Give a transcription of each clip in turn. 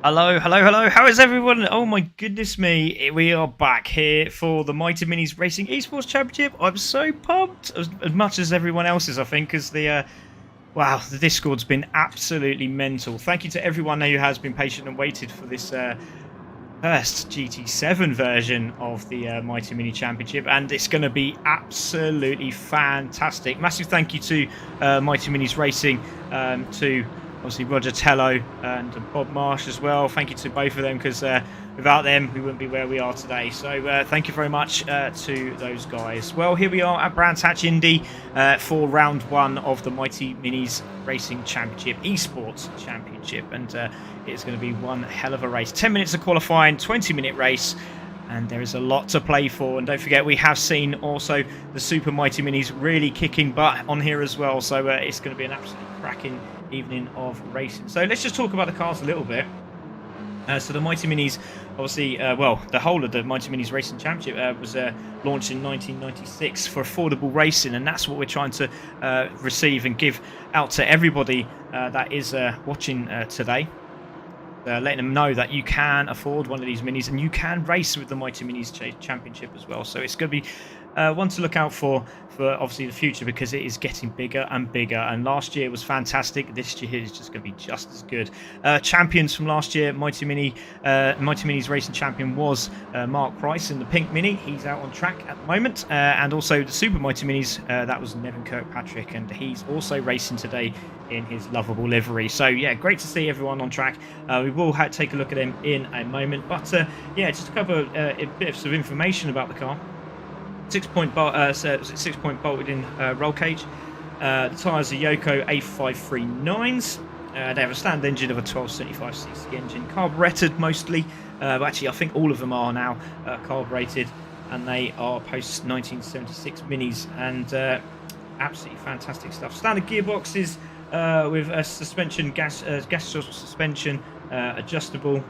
Hello, hello, hello. How is everyone? Oh my goodness me. We are back here for the Mighty Minis Racing Esports Championship. I'm so pumped. As much as everyone else is, I think, because wow, the Discord's been absolutely mental. Thank you to everyone who has been patient and waited for this first GT7 version of the Mighty Mini Championship, and it's going to be absolutely fantastic. Massive thank you to Mighty Minis Racing, to obviously Roger Tello and Bob Marsh as well. Thank you to both of them, because without them we wouldn't be where we are today. So thank you very much to those guys. Well, here we are at Brands Hatch Indy for round one of the Mighty Minis Racing Championship, Esports Championship, and it's going to be one hell of a race. 10 minutes of qualifying, 20-minute race, and there is a lot to play for. And don't forget, we have seen also the Super Mighty Minis really kicking butt on here as well. So it's going to be an absolutely cracking evening of racing. So let's just talk about the cars a little bit. So the Mighty Minis, obviously, well, the whole of the Mighty Minis Racing Championship was launched in 1996 for affordable racing, and that's what we're trying to receive and give out to everybody that is watching today. Letting them know that you can afford one of these minis and you can race with the Mighty Minis Championship as well. So it's going to be one to look out for obviously the future, because it is getting bigger and bigger. And last year was fantastic. This year is just going to be just as good. Champions from last year, Mighty Minis Racing Champion was Mark Price in the pink mini. He's out on track at the moment. And also the Super Mighty Minis, that was Nevin Kirkpatrick, and he's also racing today in his lovable livery. So yeah, great to see everyone on track. We will take a look at them in a moment, but yeah, just to cover a bit of some information about the car. 6-point bolted in roll cage. The tyres are Yoko A539s. They have a standard engine of a 1275cc engine, carburetted mostly, but actually I think all of them are now carbureted, and they are post 1976 minis, and absolutely fantastic stuff. Standard gearboxes with a suspension, gas suspension, adjustable,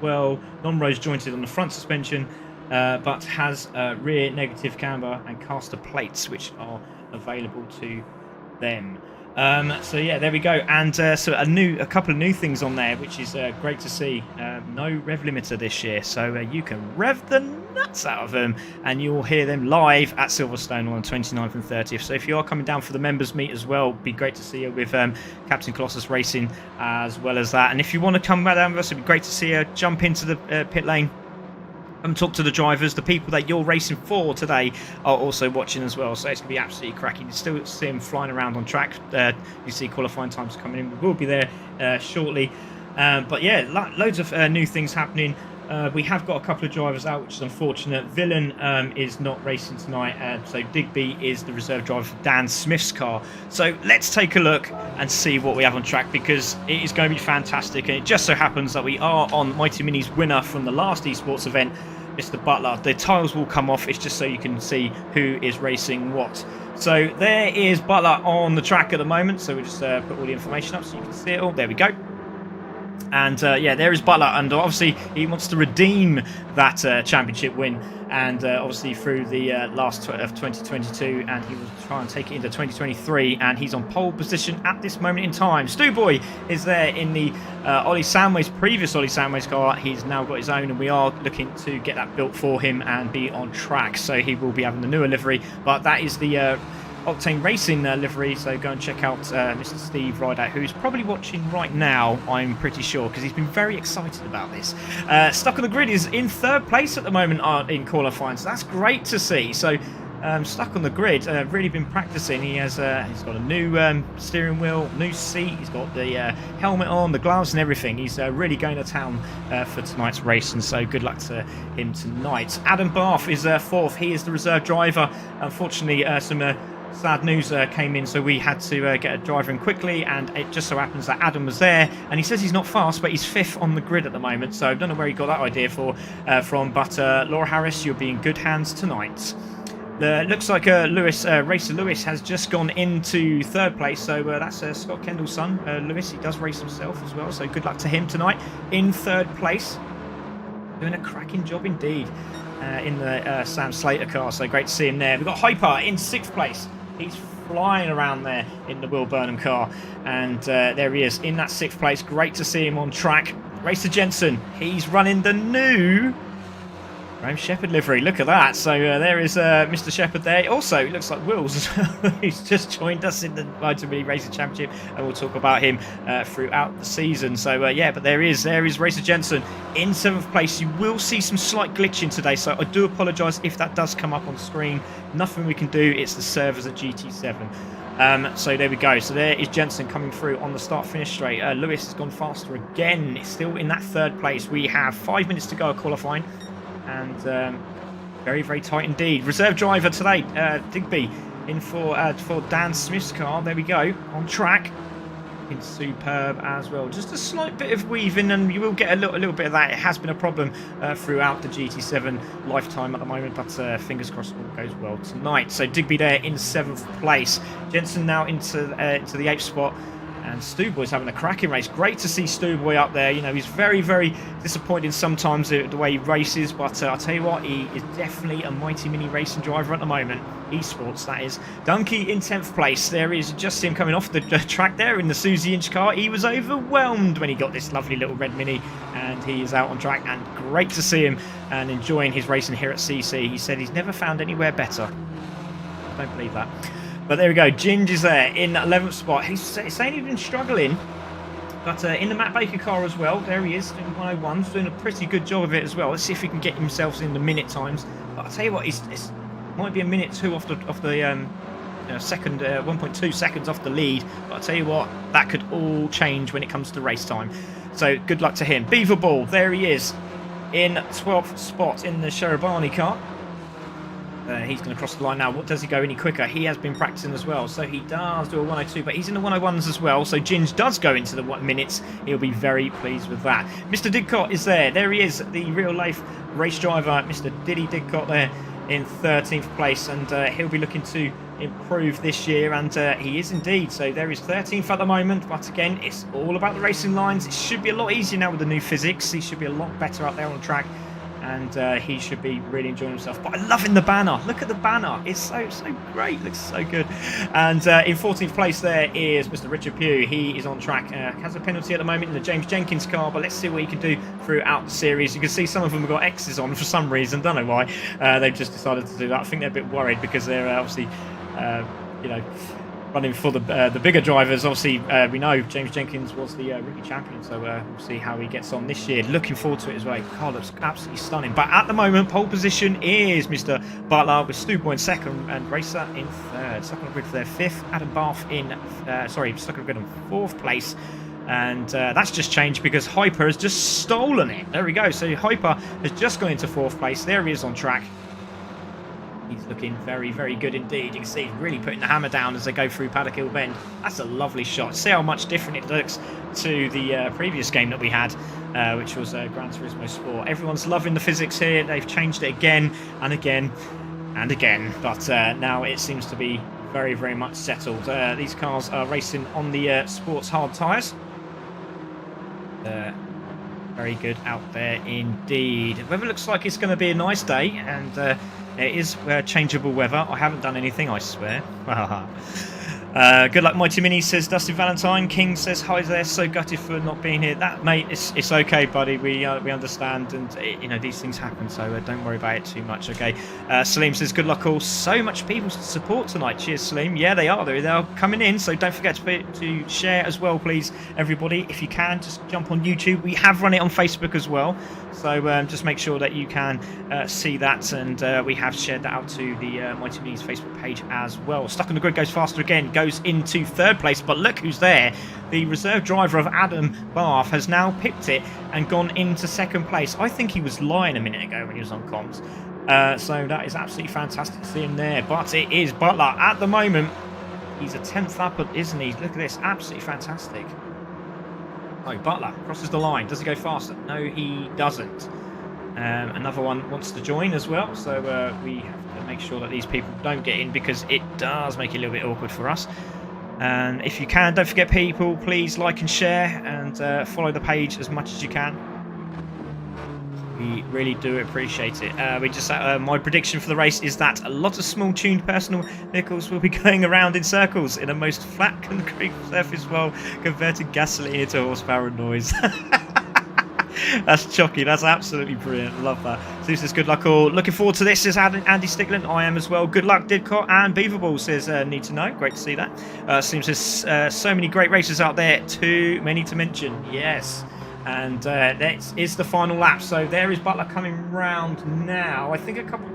well, non-rose jointed on the front suspension, but has rear negative camber and caster plates, which are available to them. So yeah, there we go. And so a couple of new things on there, which is great to see. No rev limiter this year, so you can rev the nuts out of them, and you'll hear them live at Silverstone on the 29th and 30th. So if you are coming down for the members meet as well, it'd be great to see you with Captain Colossus Racing as well as that. And if you want to come down with us, it'd be great to see you. Jump into the pit lane and talk to the drivers. The people that you're racing for today are also watching as well, so it's going to be absolutely cracking. You still see them flying around on track. You see qualifying times coming in. We will be there shortly. But yeah, loads of new things happening. We have got a couple of drivers out, which is unfortunate. Villain is not racing tonight, so Digby is the reserve driver for Dan Smith's car. So let's take a look and see what we have on track, because it is going to be fantastic. And it just so happens that we are on Mighty Minis winner from the last esports event, Mr. Butler. The tiles will come off. It's just so you can see who is racing what. So there is Butler on the track at the moment. So we just put all the information up so you can see it all. There we go. And yeah, there is Butler, and obviously he wants to redeem that championship win, and obviously through the last of 2022, and he will try and take it into 2023, and he's on pole position at this moment in time. Stu Boy is there in the Ollie Samway's previous Ollie Samway's car. He's now got his own, and we are looking to get that built for him and be on track, so he will be having the newer livery, but that is the Octane Racing livery, so go and check out Mr. Steve Rideout, who's probably watching right now, I'm pretty sure, because he's been very excited about this. Stuck on the Grid is in third place at the moment in qualifying, so that's great to see. So Stuck on the Grid, really been practicing. He's got a new steering wheel, new seat, he's got the helmet on, the gloves and everything. He's really going to town for tonight's race, and so good luck to him tonight. Adam Barth is fourth, he is the reserve driver. Unfortunately, some sad news came in, so we had to get a driver in quickly, and it just so happens that Adam was there, and he says he's not fast, but he's fifth on the grid at the moment, so I don't know where he got that idea from, but Laura Harris, you'll be in good hands tonight. Looks like Racer Lewis has just gone into third place, so that's Scott Kendall's son, Lewis. He does race himself as well, so good luck to him tonight in third place. Doing a cracking job indeed in the Sam Slater car, so great to see him there. We've got Hyper in sixth place. He's flying around there in the Will Burnham car, and there he is in that sixth place. Great to see him on track. Racer Jensen, he's running the new Graham Shepherd livery. Look at that. So there is Mr. Shepherd there. Also, it looks like Wills. He's just joined us in the MINIS Racing Championship, and we'll talk about him throughout the season. So yeah, but there is Racer Jensen in 7th place. You will see some slight glitching today, so I do apologise if that does come up on screen. Nothing we can do. It's the servers at GT7. So there we go. So there is Jensen coming through on the start-finish straight. Lewis has gone faster again. It's still in that 3rd place. We have 5 minutes to go of qualifying. And very, very tight indeed. Reserve driver today, Digby, in for Dan Smith's car. There we go, on track. It's superb as well. Just a slight bit of weaving, and you will get a little bit of that. It has been a problem throughout the GT7 lifetime at the moment, but fingers crossed all goes well tonight. So Digby there in 7th place. Jensen now into the 8th spot. And Stewboy's having a cracking race. Great to see Stewboy up there. You know, he's very, very disappointing sometimes the way he races. But I'll tell you what, he is definitely a Mighty Mini racing driver at the moment. Esports, that is. Dunkey in 10th place. There is just him coming off the track there in the Susie Inch car. He was overwhelmed when he got this lovely little red Mini. And he is out on track. And great to see him and enjoying his racing here at CC. He said he's never found anywhere better. I don't believe that. But there we go, Ginge is there in 11th spot. He's saying he's been struggling, but in the Matt Baker car as well. There he is, doing 101s, doing a pretty good job of it as well. Let's see if he can get himself in the minute times. But I'll tell you what, it might be a minute 2 off the second, 1.2 seconds off the lead. But I'll tell you what, that could all change when it comes to race time. So good luck to him. Beaver Ball, there he is, in 12th spot in the Sherabani car. He's going to cross the line now. What does he go any quicker? He has been practicing as well, so he does do a 102, but he's in the 101s as well, so Ginge does go into the 1 minutes. He'll be very pleased with that. Mr. Didcott is there. There he is, the real-life race driver, Mr. Diddy Didcott there in 13th place, and he'll be looking to improve this year, and he is indeed. So there is 13th at the moment, but again, it's all about the racing lines. It should be a lot easier now with the new physics. He should be a lot better out there on the track. And he should be really enjoying himself. But I'm loving the banner. Look at the banner. It's so great. Looks so good. And in 14th place there is Mr. Richard Pugh. He is on track. Has a penalty at the moment in the James Jenkins car, but let's see what he can do throughout the series. You can see some of them have got X's on for some reason. Don't know why. They've just decided to do that. I think they're a bit worried because they're obviously, running for the bigger drivers. Obviously, we know James Jenkins was the rookie champion, so we'll see how he gets on this year. Looking forward to it as well. Car looks absolutely stunning. But at the moment, pole position is Mr. Butler with Stewboy in 2nd and Racer in 3rd. Stuck on the grid for their 5th. Adam Bath in, stuck on the grid in 4th place. And that's just changed because Hyper has just stolen it. There we go. So Hyper has just gone into 4th place. There he is on track. He's looking very, very good indeed. You can see he's really putting the hammer down as they go through Paddock Hill Bend. That's a lovely shot. See how much different it looks to the previous game that we had, which was Gran Turismo Sport. Everyone's loving the physics here. They've changed it again and again and again. But now it seems to be very, very much settled. These cars are racing on the sports hard tyres. Very good out there indeed. The weather looks like it's going to be a nice day, and it is changeable weather. I haven't done anything, I swear. Good luck, Mighty Mini, says Dustin Valentine. King says hi there. So gutted for not being here. That, mate, it's okay, buddy. We understand, and these things happen. So don't worry about it too much. Okay. Salim says good luck all. So much people to support tonight. Cheers, Salim. Yeah, they are. They're coming in. So don't forget to share as well, please, everybody. If you can, just jump on YouTube. We have run it on Facebook as well. So just make sure that you can see that, and we have shared that out to the Mighty Mini's Facebook page as well. Stuck on the Grid goes faster again. Goes into 3rd place, but look who's there. The reserve driver of Adam Bath has now pipped it and gone into 2nd place. I think he was lying a minute ago when he was on comms. So that is absolutely fantastic to see him there. But it is Butler at the moment. He's a 10th up, isn't he? Look at this. Absolutely fantastic. Oh, Butler crosses the line. Does he go faster? No, he doesn't. Another one wants to join as well, so we have to make sure that these people don't get in, because it does make it a little bit awkward for us. And if you can, don't forget, people, please like and share, and follow the page as much as you can. We really do appreciate it. My prediction for the race is that a lot of small tuned personal vehicles will be going around in circles in a most flat concrete surface while converting gasoline into horsepower and noise. That's chocky. That's absolutely brilliant. Love that. So this is good luck all. Looking forward to this, says Andy Stickland. I am as well. Good luck, Didcot. And Beaverball says, need to know. Great to see that. Seems there's so many great races out there. Too many to mention. Yes. And that is the final lap. So there is Butler coming round now. I think a couple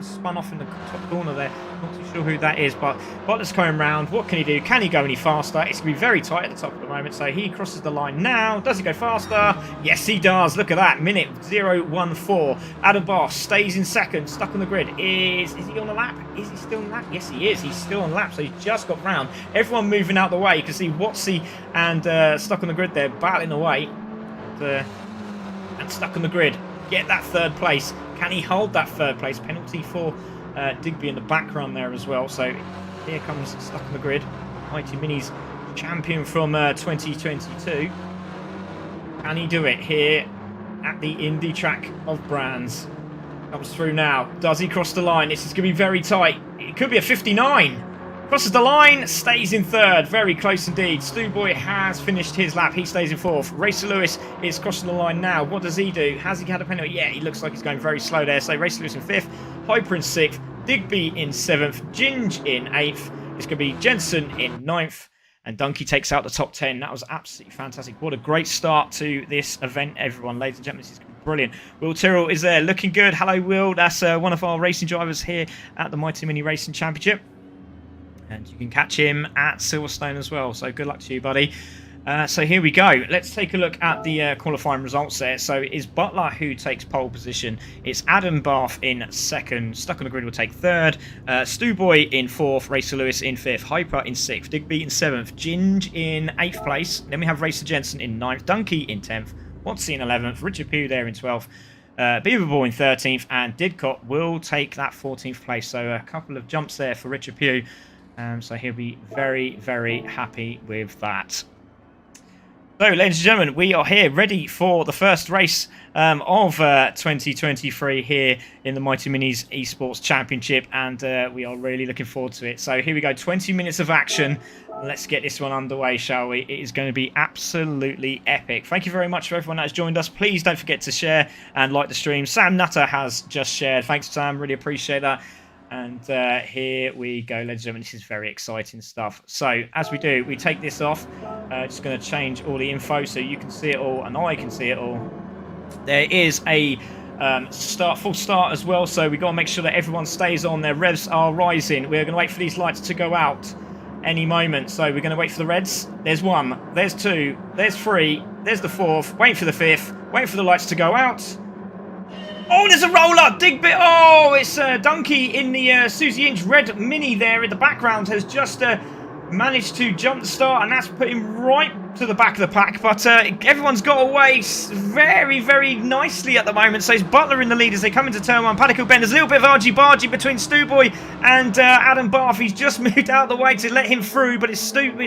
spun off in the top corner there. Not too sure who that is, but Butler's coming round. What can he do? Can he go any faster? It's going to be very tight at the top at the moment. So he crosses the line now. Does he go faster? Yes, he does. Look at that. Minute 0:14. Adam Boss stays in second, stuck on the grid. Is he on the lap? Is he still on the lap? Yes, he is. He's still on the lap. So he's just got round. Everyone moving out the way. You can see Watsy and stuck on the grid there, battling away. And stuck on the grid. Get that third place. Can he hold that third place? Penalty for Digby in the background there as well. So here comes stuck on the grid. Mighty Minis champion from 2022. Can he do it here at the Indy track of Brands? Comes through now. Does he cross the line? This is going to be very tight. It could be a 59. Crosses the line, stays in third. Very close indeed. Stewboy has finished his lap. He stays in fourth. Racer Lewis is crossing the line now. What does he do? Has he had a penalty? Yeah, he looks like he's going very slow there. So Racer Lewis in fifth. Hyper in sixth. Digby in seventh. Ginge in eighth. It's going to be Jensen in ninth. And Dunkey takes out the top 10. That was absolutely fantastic. What a great start to this event, everyone. Ladies and gentlemen, this is brilliant. Will Tyrrell is there looking good. Hello, Will. That's one of our racing drivers here at the Mighty Mini Racing Championship. And you can catch him at Silverstone as well. So good luck to you, buddy. So here we go. Let's take a look at the qualifying results there. So it's Butler who takes pole position. It's Adam Bath in second. Stuck on the grid will take third. Stewboy in fourth. Racer Lewis in fifth. Hyper in sixth. Digby in seventh. Ginge in eighth place. Then we have Racer Jensen in ninth. Dunkey in 10th. Watsy in 11th. Richard Pugh there in 12th. Beaverball in 13th. And Didcot will take that 14th place. So a couple of jumps there for Richard Pugh. So he'll be very, very happy with that. So, ladies and gentlemen, we are here ready for the first race of 2023 here in the Mighty Minis Esports Championship, and we are really looking forward to it. So here we go, 20 minutes of action. Let's get this one underway, shall we? It is going to be absolutely epic. Thank you very much for everyone that has joined us. Please don't forget to share and like the stream. Sam Nutter has just shared. Thanks, Sam. Really appreciate that. And here we go, ladies and gentlemen. This is very exciting stuff. So, as we do, we take this off. Just going to change all the info so you can see it all and I can see it all. There is a full start as well, so we've got to make sure that everyone stays on. Their revs are rising. We're going to wait for these lights to go out any moment. So, we're going to wait for the reds. There's one, there's two, there's three, there's the fourth. Wait for the fifth. Wait for the lights to go out. Oh, there's a roller! Digby! Oh, it's Dunkey in the Susie Inch red Mini there in the background has just managed to jump the start, and that's put him right to the back of the pack. But everyone's got away very, very nicely at the moment. So it's Butler in the lead as they come into turn one. Paddock Bend. There's a little bit of argy-bargy between Stewboy and Adam Bath. He's just moved out of the way to let him through, but it's Stewboy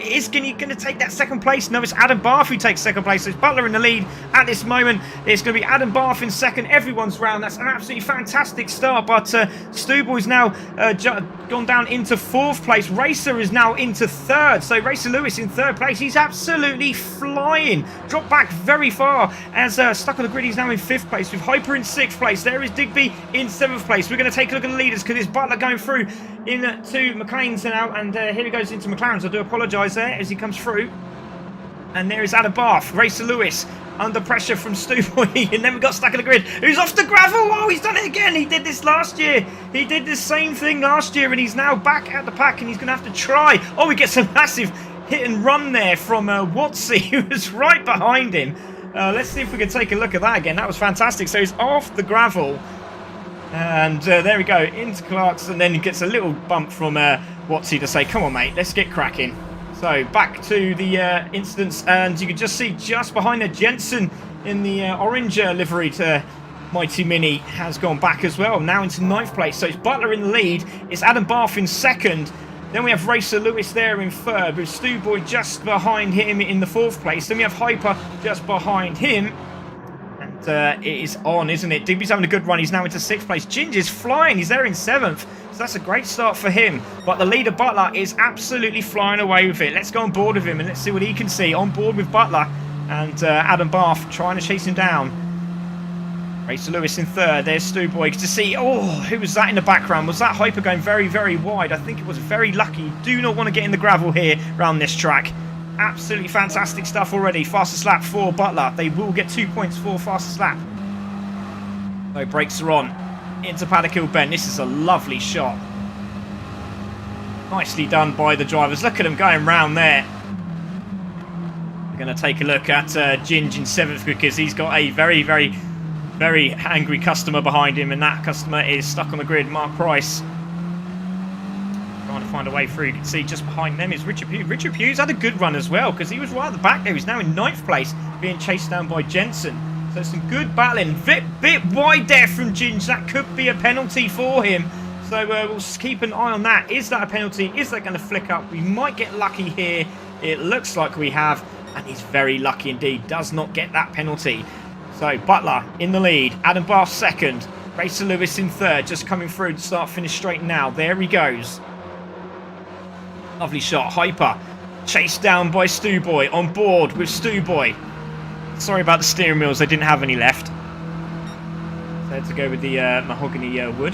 is going to take that second place. No, it's Adam Bath who takes second place. So it's Butler in the lead at this moment. It's going to be Adam Bath in second. Everyone's round. That's an absolutely fantastic start. But Stewboy's now gone down into fourth place. Racer is now into third. So Racer Lewis in third place. He's absolutely flying. Dropped back very far as stuck on the grid. He's now in fifth place with Hyper in sixth place. There is Digby in seventh place. We're going to take a look at the leaders because it's Butler going through into McLaren's now. And here he goes into McLaren's. I do apologise there as he comes through. And there is Adam Bath. Racer Lewis under pressure from Stewboy. And then we got stuck in the grid. Who's off the gravel? Oh, he's done it again. He did this last year. He did the same thing last year. And he's now back at the pack. And he's going to have to try. Oh, he gets a massive hit and run there from Watsy, who was right behind him. Let's see if we can take a look at that again. That was fantastic. So he's off the gravel. And there we go. Into Clark's. And then he gets a little bump from Watsy to say, come on, mate. Let's get cracking. So back to the incidents, and you can just see just behind the Jensen in the orange livery to Mighty Mini has gone back as well, now into ninth place. So it's Butler in the lead, it's Adam Bath in second, then we have Racer Lewis there in third, with Stewboy just behind him in the fourth place, then we have Hyper just behind him. It is on, isn't it? Digby's having a good run. He's now into sixth place. Ginger's flying. He's there in seventh. So that's a great start for him. But the leader, Butler, is absolutely flying away with it. Let's go on board with him and let's see what he can see. On board with Butler. And Adam Bath trying to chase him down. Racer Lewis in third. There's Stewboy to see. Oh, who was that in the background? Was that Hyper going very, very wide? I think it was very lucky. Do not want to get in the gravel here around this track. Absolutely fantastic stuff already. Fastest lap for Butler. They will get 2 points for fastest lap. So brakes are on. Into Paddock Hill Bend. This is a lovely shot. Nicely done by the drivers. Look at them going round there. We're going to take a look at Ginge in 7th because he's got a very, very, very angry customer behind him, and that customer is stuck on the grid, Mark Price. Trying to find a way through. You can see just behind them is Richard Pugh. Richard Pugh's had a good run as well because he was right at the back there. He's now in 9th place, being chased down by Jensen. So some good battling. Bit wide there from Ginge. That could be a penalty for him. So we'll keep an eye on that. Is that a penalty? Is that going to flick up? We might get lucky here. It looks like we have. And he's very lucky indeed. Does not get that penalty. So Butler in the lead. Adam Bath second. Racer Lewis in third. Just coming through to start finish straight now. There he goes. Lovely shot. Hyper. Chased down by Stewboy. On board with Stewboy. Sorry about the steering wheels. They didn't have any left. So I had to go with the mahogany wood.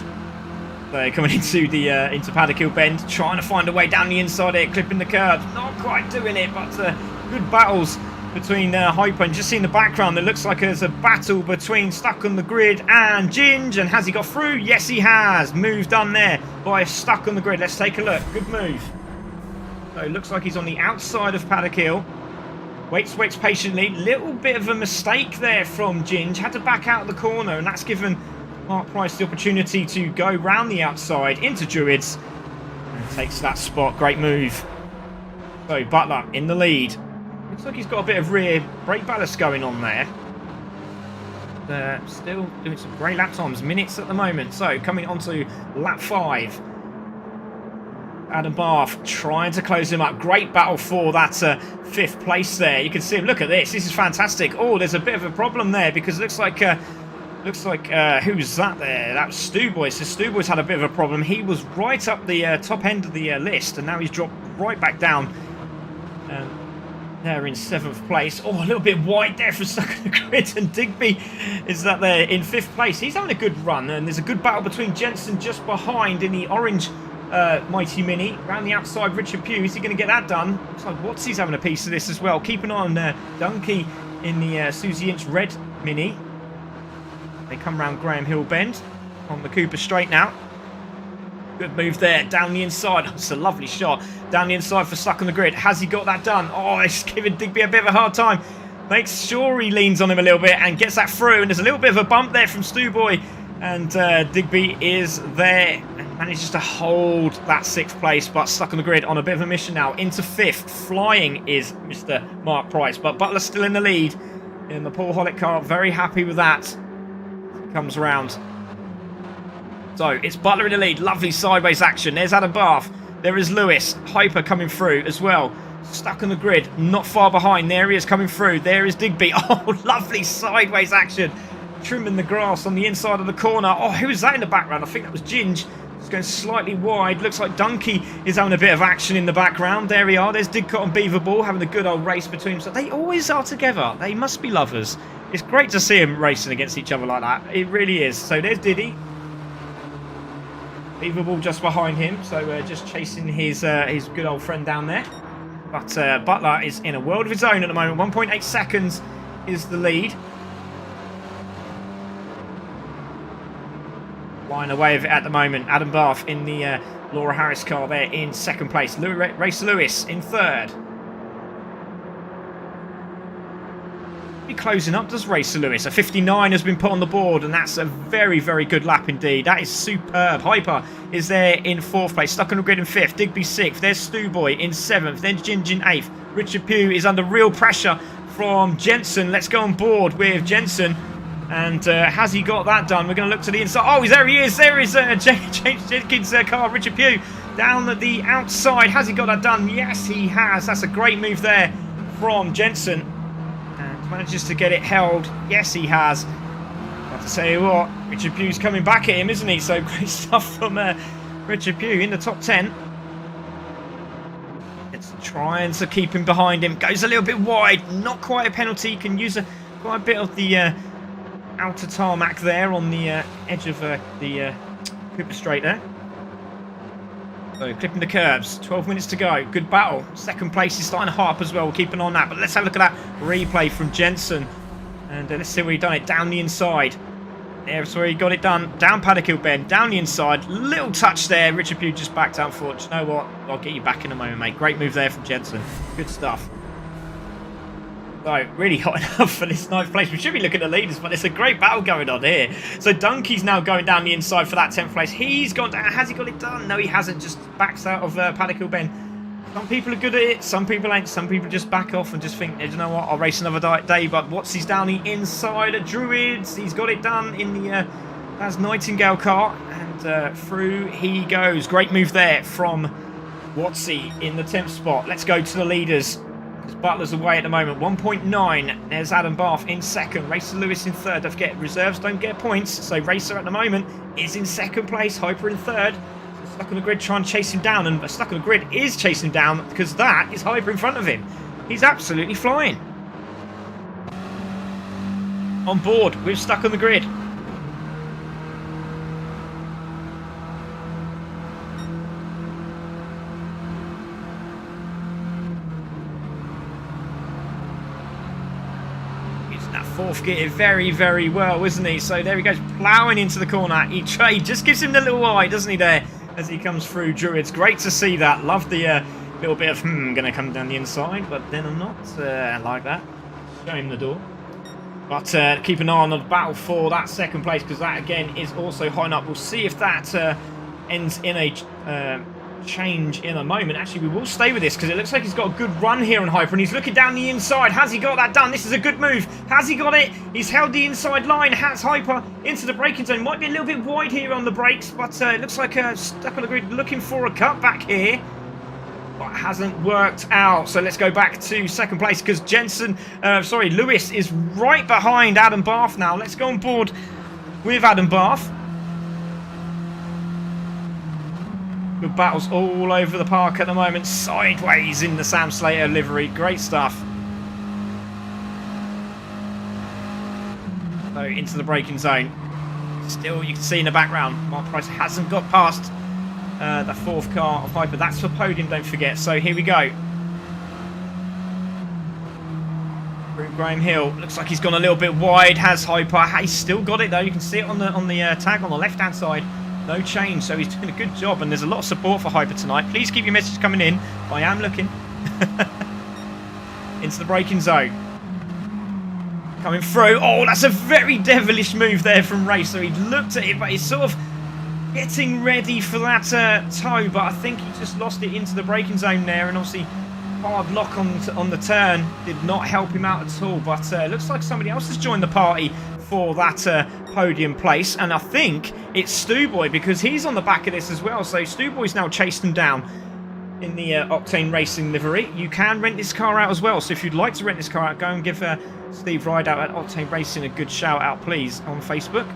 So coming into Paddock Hill Bend. Trying to find a way down the inside here. Clipping the curb. Not quite doing it, but good battles between Hyper, and just in the background it looks like there's a battle between Stuck on the Grid and Ginge. And has he got through? Yes, he has. Move done there by Stuck on the Grid. Let's take a look. Good move. So it looks like he's on the outside of Paddock Hill. Waits patiently. Little bit of a mistake there from Ginge. Had to back out of the corner, and that's given Mark Price the opportunity to go round the outside into Druids and takes that spot. Great move. So Butler in the lead. Looks like he's got a bit of rear brake ballast going on there. Still doing some great lap times, minutes at the moment. So coming on to lap 5. Adam Bath trying to close him up. Great battle for that 5th place there. You can see him. Look at this. This is fantastic. Oh, there's a bit of a problem there because it looks like who's that there? That was Stewboy. So Stewboy's had a bit of a problem. He was right up the top end of the list, and now he's dropped right back down. There in 7th place. Oh, a little bit wide there for Stuck on the Grid, and Digby is that there in 5th place. He's having a good run, and there's a good battle between Jensen just behind in the orange Mighty Mini. Around the outside, Richard Pugh. Is he going to get that done? Looks like Watsy's having a piece of this as well. Keep an eye on Dunkey in the Susie Inch red Mini. They come round Graham Hill Bend on the Cooper straight now. Good move there, down the inside. It's a lovely shot. Down the inside for Stuck on the Grid. Has he got that done? Oh, it's giving Digby a bit of a hard time. Makes sure he leans on him a little bit and gets that through. And there's a little bit of a bump there from Stewboy. And Digby is there and manages to hold that 6th place. But Stuck on the Grid on a bit of a mission now. Into 5th. Flying is Mr. Mark Price. But Butler's still in the lead in the Paul Hollick car. Very happy with that. Comes round. So it's Butler in the lead. Lovely sideways action. There's Adam Bath. There is Lewis. Hyper coming through as well. Stuck on the Grid. Not far behind. There he is coming through. There is Digby. Oh, lovely sideways action. Trimming the grass on the inside of the corner. Oh, who is that in the background? I think that was Ginge. It's going slightly wide. Looks like Dunkey is having a bit of action in the background. There we are. There's Didcot and Beaverball having a good old race between them. So they always are together. They must be lovers. It's great to see them racing against each other like that. It really is. So there's Diddy. Beaverball just behind him, so just chasing his good old friend down there. But Butler is in a world of his own at the moment. 1.8 seconds is the lead. Flying away with it at the moment. Adam Bath in the Laura Harris car there in 2nd place. Racer Lewis in 3rd. Closing up, does Racer Lewis. A 59 has been put on the board, and that's a very, very good lap indeed. That is superb. Hyper is there in 4th place. Stuck on the Grid in 5th. Digby 6th. There's Stewboy in 7th. Then Ginge in 8th. Richard Pugh is under real pressure from Jensen. Let's go on board with Jensen. And has he got that done? We're going to look to the inside. Oh, there he is. There is James Jenkins' car. Richard Pugh down at the outside. Has he got that done? Yes, he has. That's a great move there from Jensen. Manages to get it held. Yes, he has. But to tell you what, Richard Pugh's coming back at him, isn't he? So great stuff from Richard Pugh in the top 10. Jensen trying to keep him behind him. Goes a little bit wide. Not quite a penalty. Can use quite a bit of the outer tarmac there on the edge of the Cooper Straight there. So clipping the curbs. 12 minutes to go. Good battle. Second place is starting to harp as well. We'll keep an eye on that. But let's have a look at that replay from Jensen. And let's see where he done it. Down the inside. There's where he got it done. Down Paddock Hill Bend. Down the inside. Little touch there. Richard Pugh just backed out for it. You know what? I'll get you back in a moment, mate. Great move there from Jensen. Good stuff. So, really hot enough for this 9th place. We should be looking at the leaders, but there's a great battle going on here. So, Dunkey's now going down the inside for that 10th place. He's gone down. Has he got it done? No, he hasn't. Just backs out of Paddock Hill Bend. Some people are good at it. Some people ain't. Some people just back off and just think, you know what, I'll race another day. But Watsy's down the inside of Druids. He's got it done in the that's Nightingale car. And through he goes. Great move there from Watsy in the 10th spot. Let's go to the leaders. Because Butler's away at the moment. 1.9. There's Adam Bath in 2nd. Racer Lewis in 3rd. Don't forget, reserves don't get points. So Racer at the moment is in 2nd place. Hyper in 3rd. Stuck on the grid trying to chase him down, and Stuck on the Grid is chasing him down because that is Hyper in front of him. He's absolutely flying. On board with Stuck on the Grid. Using that 4th gear very, very well, isn't he? So there he goes, ploughing into the corner. He just gives him the little eye, doesn't he, there? As he comes through Druids. Great to see that. Love the little bit of gonna come down the inside, but then I'm not like that. Show him the door. But keep an eye on the battle for that 2nd place, because that again is also high up. We'll see if that ends in a change in a moment. Actually, we will stay with this because it looks like he's got a good run here on Hyper, and he's looking down the inside. Has he got that done? This is a good move. Has he got it? He's held the inside line. Has Hyper into the braking zone. Might be a little bit wide here on the brakes, but it looks like Stuck on the Grid looking for a cutback here. But hasn't worked out. So let's go back to 2nd place because Lewis is right behind Adam Bath now. Let's go on board with Adam Bath. Good battles all over the park at the moment. Sideways in the Sam Slater livery. Great stuff. So into the braking zone. Still, you can see in the background, Mark Price hasn't got past the 4th car of Hyper. That's for podium, don't forget. So here we go. Through Graham Hill. Looks like he's gone a little bit wide. Has Hyper. He's still got it though. You can see it on the tag on the left-hand side. No change, so he's doing a good job, and there's a lot of support for Hyper tonight. Please keep your messages coming in. I am looking. Into the braking zone. Coming through. Oh, that's a very devilish move there from Racer. He looked at it, but he's sort of getting ready for that toe, but I think he just lost it into the braking zone there, and obviously hard lock on the turn did not help him out at all, but looks like somebody else has joined the party for that podium place, and I think it's Stu Boy because he's on the back of this as well. So Stu Boy's now chased him down in the Octane Racing livery. You can rent this car out as well, so if you'd like to rent this car out, go and give Steve Rideout at Octane Racing a good shout out, please, on Facebook.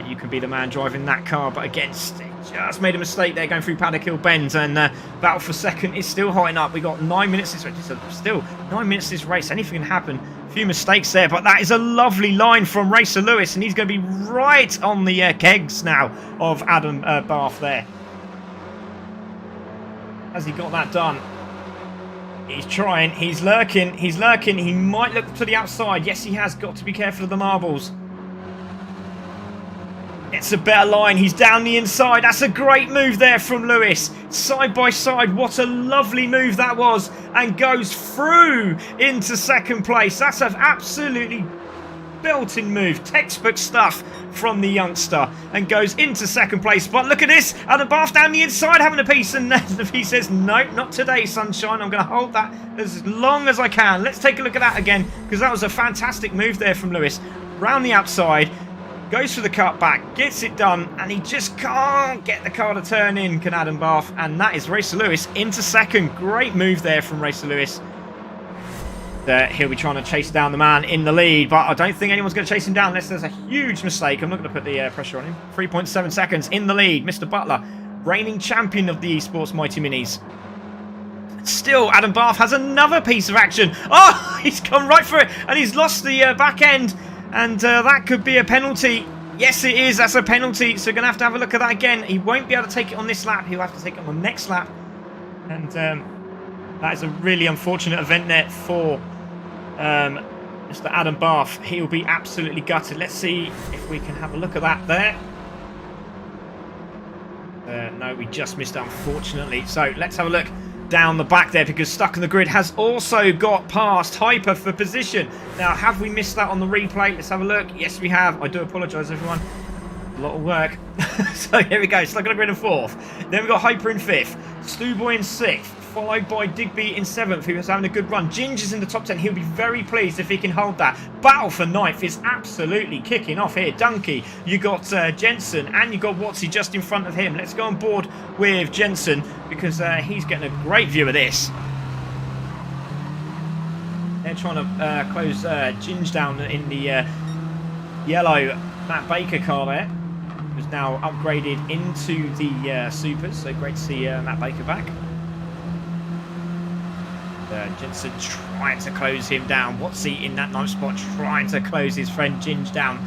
You can be the man driving that car, but again, just made a mistake there going through Paddock Hill Bend, and battle for 2nd is still hotting up. We got 9 minutes this race. Still 9 minutes this race. Anything can happen. A few mistakes there, but that is a lovely line from Racer Lewis, and he's going to be right on the kegs now of Adam Bath there. Has he got that done? He's trying. He's lurking. He's lurking. He might look to the outside. Yes, he has. Got to be careful of the marbles. It's a better line. He's down the inside. That's a great move there from Lewis. Side by side. What a lovely move that was. And goes through into 2nd place. That's an absolutely belting move. Textbook stuff from the youngster. And goes into 2nd place. But look at this. Adam Bath down the inside having a piece. And he says, no, not today, sunshine. I'm going to hold that as long as I can. Let's take a look at that again, because that was a fantastic move there from Lewis. Round the outside. Goes for the cutback, gets it done, and he just can't get the car to turn in, can Adam Bath, and that is Racer Lewis into 2nd. Great move there from Racer Lewis. He'll be trying to chase down the man in the lead, but I don't think anyone's going to chase him down unless there's a huge mistake. I'm not going to put the pressure on him. 3.7 seconds in the lead. Mr. Butler, reigning champion of the eSports Mighty Minis. still, Adam Bath has another piece of action. Oh, he's come right for it, and he's lost the back end, and that could be a penalty. Yes, it is. That's a penalty, so we're going to have a look at that again. He won't be able to take it on this lap. He'll have to take it on the next lap, and that is a really unfortunate event there for Mr. Adam Bath. He'll be absolutely gutted. Let's see if we can have a look at that there. No, we just missed it, unfortunately. So let's have a look down the back there, because Stuck in the Grid has also got past Hyper for position. Now, have we missed that on the replay? Let's have a look. Yes, we have. I do apologise, everyone. A lot of work. So here we go. Stuck in the Grid in 4th. Then we've got Hyper in 5th. Stewboy in 6th. Followed by Digby in 7th, who is having a good run. Ginger's in the top 10. He'll be very pleased if he can hold that. Battle for 9th is absolutely kicking off here. Donkey, you got Jensen, and you got Watsy just in front of him. Let's go on board with Jensen, because he's getting a great view of this. They're trying to close Ginge down in the yellow Matt Baker car there, who's now upgraded into the Supers. So great to see Matt Baker back. Jensen trying to close him down. Watsy in that 9th spot, trying to close his friend Ginge down.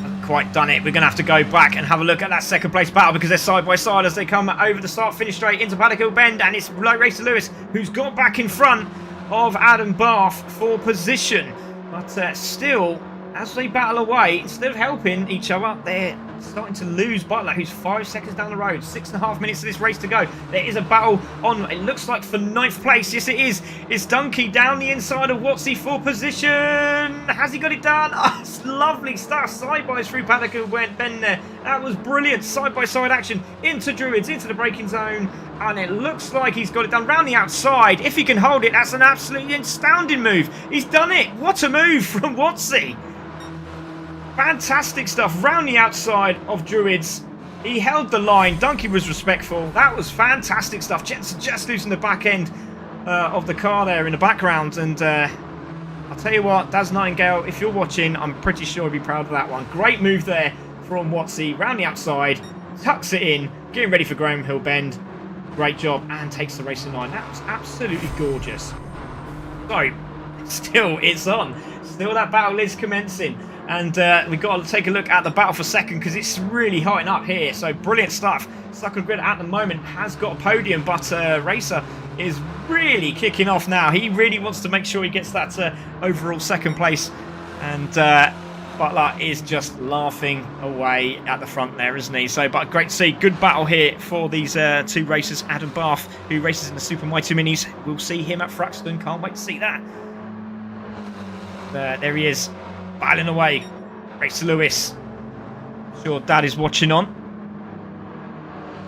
Hasn't quite done it. We're going to have to go back and have a look at that second place battle, because they're side by side as they come over the start finish straight into Paddock Hill Bend, and it's Racer Lewis who's got back in front of Adam Bath for position. But still, as they battle away, instead of helping each other, they're starting to lose Butler, who's 5 seconds down the road. 6.5 minutes of this race to go. There is a battle on, it looks like, for 9th place. Yes, it is. It's Donkey down the inside of Watsy for position. Has he got it done? Oh, it's lovely stuff. Side-bys through Paddock Hill Bend there. That was brilliant. Side-by-side action into Druids, into the braking zone. And it looks like he's got it done round the outside. If he can hold it, that's an absolutely astounding move. He's done it. What a move from Watsy. Fantastic stuff round the outside of Druids. He held the line. Donkey was respectful. That was fantastic stuff. Jensen just losing the back end of the car there in the background. And I'll tell you what, Daz Nightingale, if you're watching, I'm pretty sure you'll be proud of that one. Great move there from Watsy. Round the outside. Tucks it in. Getting ready for Graham Hill Bend. Great job. And takes the race to 9. That was absolutely gorgeous. So, still, it's on. Still that battle is commencing. And we've got to take a look at the battle for second, because it's really hotting up here. So brilliant stuff. Stuck on Grid at the moment has got a podium, but Racer is really kicking off now. He really wants to make sure he gets that overall second place. And Butler is just laughing away at the front there, isn't he? So, but great to see. Good battle here for these two racers. Adam Bath, who races in the Super Mighty Minis. We'll see him at Thruxton. Can't wait to see that. There he is. Battling away. Racer Lewis. Sure Dad is watching on.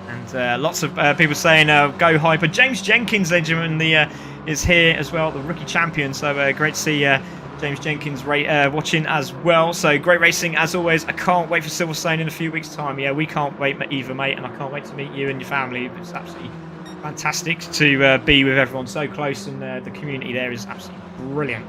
And lots of people saying go Hyper. James Jenkins, is here as well, the rookie champion. So great to see James Jenkins watching as well. So great racing as always. I can't wait for Silverstone in a few weeks' time. Yeah, we can't wait either, mate. And I can't wait to meet you and your family. It's absolutely fantastic to be with everyone so close. And the community there is absolutely brilliant.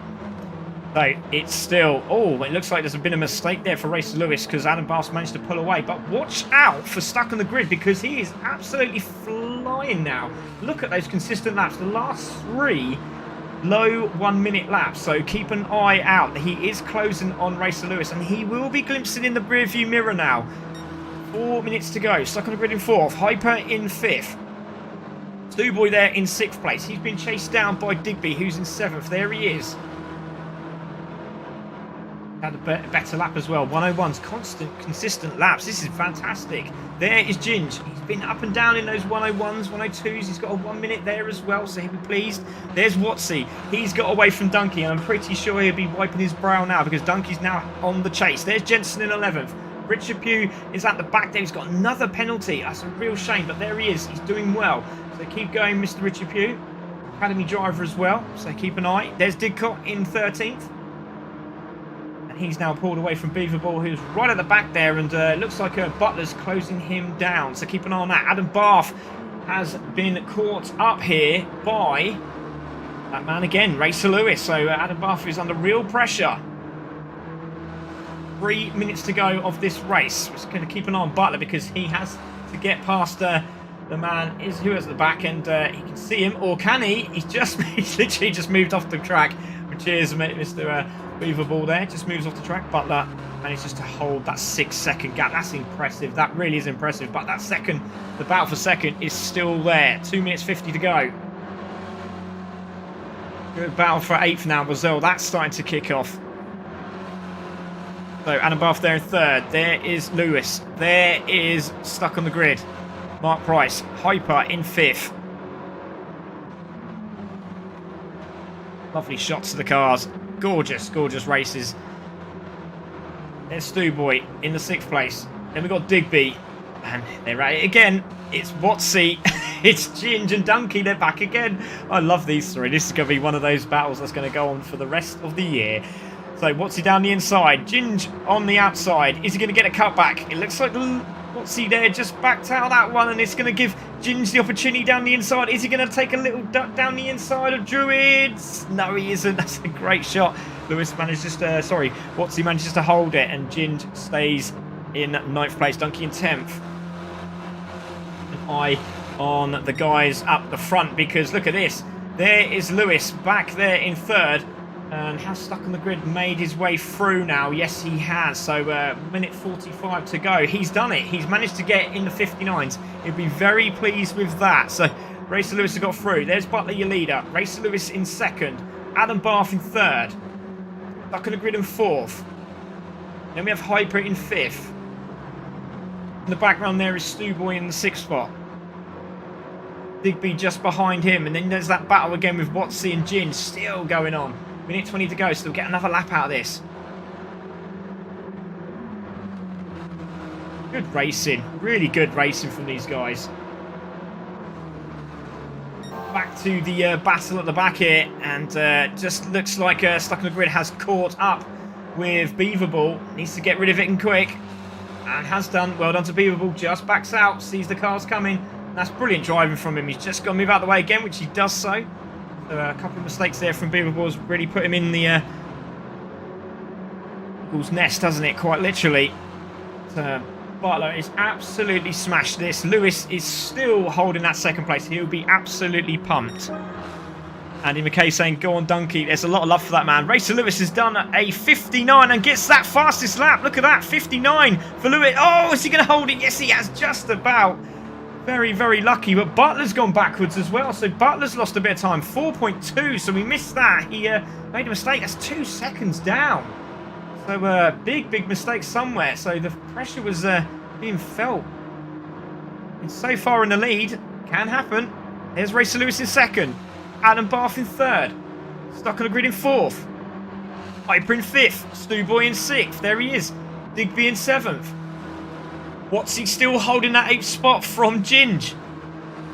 So it's still, it looks like there's been a mistake there for Racer Lewis, because Adam Bath managed to pull away. But watch out for Stuck on the Grid, because he is absolutely flying now. Look at those consistent laps. The last 3 low 1 minute laps. So keep an eye out. He is closing on Racer Lewis, and he will be glimpsing in the rear view mirror now. 4 minutes to go. Stuck on the Grid in 4th. Hyper in 5th. Stewboy there in 6th place. He's been chased down by Digby, who's in 7th. There he is. Had a better lap as well. 101's consistent laps. This is fantastic. There is Ginge. He's been up and down in those 101s, 102s. He's got a 1 minute there as well, so he'll be pleased. There's Watsy. He's got away from Donkey, and I'm pretty sure he'll be wiping his brow now, because Donkey's now on the chase. There's Jensen in 11th. Richard Pugh is at the back there. He's got another penalty. That's a real shame, but there he is. He's doing well. So keep going, Mr. Richard Pugh. Academy driver as well, so keep an eye. There's Didcott in 13th. He's now pulled away from Beaverball, who's right at the back there, and it looks like Butler's closing him down. So keep an eye on that. Adam Bath has been caught up here by that man again, Racer Lewis. So Adam Bath is under real pressure. 3 minutes to go of this race. We're just going to keep an eye on Butler, because he has to get past the man is who is at the back, and he can see him, or can he? He's literally just moved off the track. Cheers, Mr. Beaverball there. Just moves off the track. Butler manages to hold that 6-second gap. That's impressive. That really is impressive. But that second, the battle for second is still there. 2 minutes 50 to go. Good battle for 8th now, Brazil. That's starting to kick off. So, Adam Bath there in 3rd. There is Lewis. There is Stuck on the Grid. Mark Price. Hyper in 5th. Lovely shots to the cars. Gorgeous, gorgeous races. There's Stu Boy in the 6th place. Then we've got Digby. And they're at it again. It's Watsy. It's Ginge and Donkey. They're back again. I love these three. This is going to be one of those battles that's going to go on for the rest of the year. So Watsy down the inside. Ginge on the outside. Is he going to get a cutback? It looks like Watsy there just backed out that one. And it's going to give Ginge the opportunity down the inside. Is he going to take a little duck down the inside of Druids? No, he isn't. That's a great shot. Lewis manages to, Watsy manages to hold it. And Ginge stays in 9th place. Donkey in 10th. An eye on the guys up the front, because look at this. There is Lewis back there in 3rd. And has Stuck on the Grid made his way through now? Yes, he has. So, minute 45 to go. He's done it. He's managed to get in the 59s. He'll be very pleased with that. So, Racer Lewis has got through. There's Butler, your leader. Racer Lewis in 2nd. Adam Bath in 3rd. Stuck on the Grid in 4th. Then we have Hyper in 5th. In the background there is Stu Boy in the 6th spot. Digby just behind him. And then there's that battle again with Watsy and Ginge still going on. Minute 20 to go, so we'll get another lap out of this. Good racing. Really good racing from these guys. Back to the battle at the back here. And just looks like Stuck on the Grid has caught up with Beaverball. Needs to get rid of it and quick. And has done. Well done to Beaverball. Just backs out. Sees the cars coming. That's brilliant driving from him. He's just got to move out of the way again, which he does so. A couple of mistakes there from Beaverball's really put him in the eagle's nest, hasn't it? Quite literally. Butler is absolutely smashed this. Lewis is still holding that 2nd place. He'll be absolutely pumped. Andy McKay saying, go on, Donkey. There's a lot of love for that man. Racer Lewis has done a 59 and gets that fastest lap. Look at that, 59 for Lewis. Oh, is he going to hold it? Yes, he has, just about. Very, very lucky, but Butler's gone backwards as well, so Butler's lost a bit of time. 4.2, so we missed that. He made a mistake. That's 2 seconds down. So big mistake somewhere. So the pressure was being felt. And so far in the lead, can happen. There's Racer Lewis in 2nd. Adam Bath in 3rd. Stuck on the Grid in 4th. Hyper in 5th. Stu Boy in 6th. There he is. Digby in 7th. Watsy still holding that 8th spot from Ginge.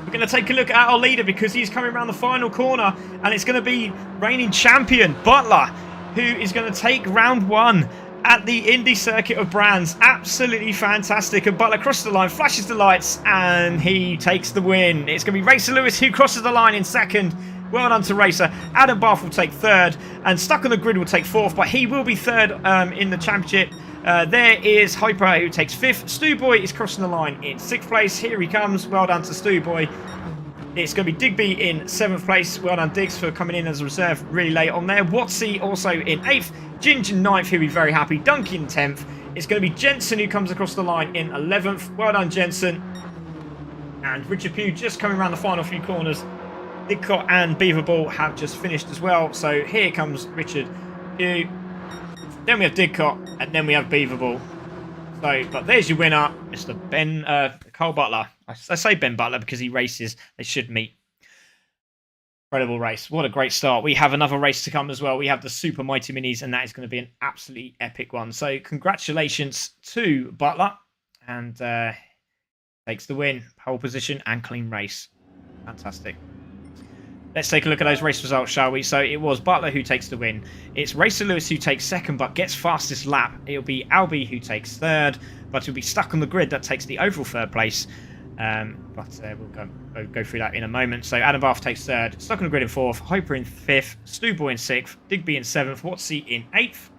We're going to take a look at our leader because he's coming around the final corner, and it's going to be reigning champion Butler, who is going to take round 1 at the Indy Circuit of Brands. Absolutely fantastic. And Butler crosses the line, flashes the lights, and he takes the win. It's going to be Racer Lewis who crosses the line in 2nd. Well done to Racer. Adam Bath will take 3rd, and Stuck on the Grid will take 4th, but he will be 3rd in the championship. There is Hyper who takes 5th. Stu Boy is crossing the line in 6th place. Here he comes. Well done to Stu Boy. It's going to be Digby in 7th place. Well done, Diggs, for coming in as a reserve really late on there. Watsy also in 8th. Ginge in 9th. He'll be very happy. Donkey in 10th. It's going to be Jensen who comes across the line in 11th. Well done, Jensen. And Richard Pugh just coming around the final few corners. Didcott and Beaverball have just finished as well. So here comes Richard Pugh. Then we have Didcott, and then we have Beaverball. So, but there's your winner, Mr. Cole Butler. I say Ben Butler because he races. They should meet. Incredible race. What a great start. We have another race to come as well. We have the Super Mighty Minis, and that is going to be an absolutely epic one. So, congratulations to Butler. And takes the win. Pole position and clean race. Fantastic. Let's take a look at those race results, shall we? So it was Butler who takes the win. It's Racer Lewis who takes 2nd, but gets fastest lap. It'll be Albie who takes 3rd, but he'll be Stuck on the Grid that takes the overall 3rd place. We'll go through that in a moment. So Adam Bath takes 3rd, Stuck on the Grid in 4th, Hyper in 5th, Stu Boy in 6th, Digby in 7th, Watsy in 8th.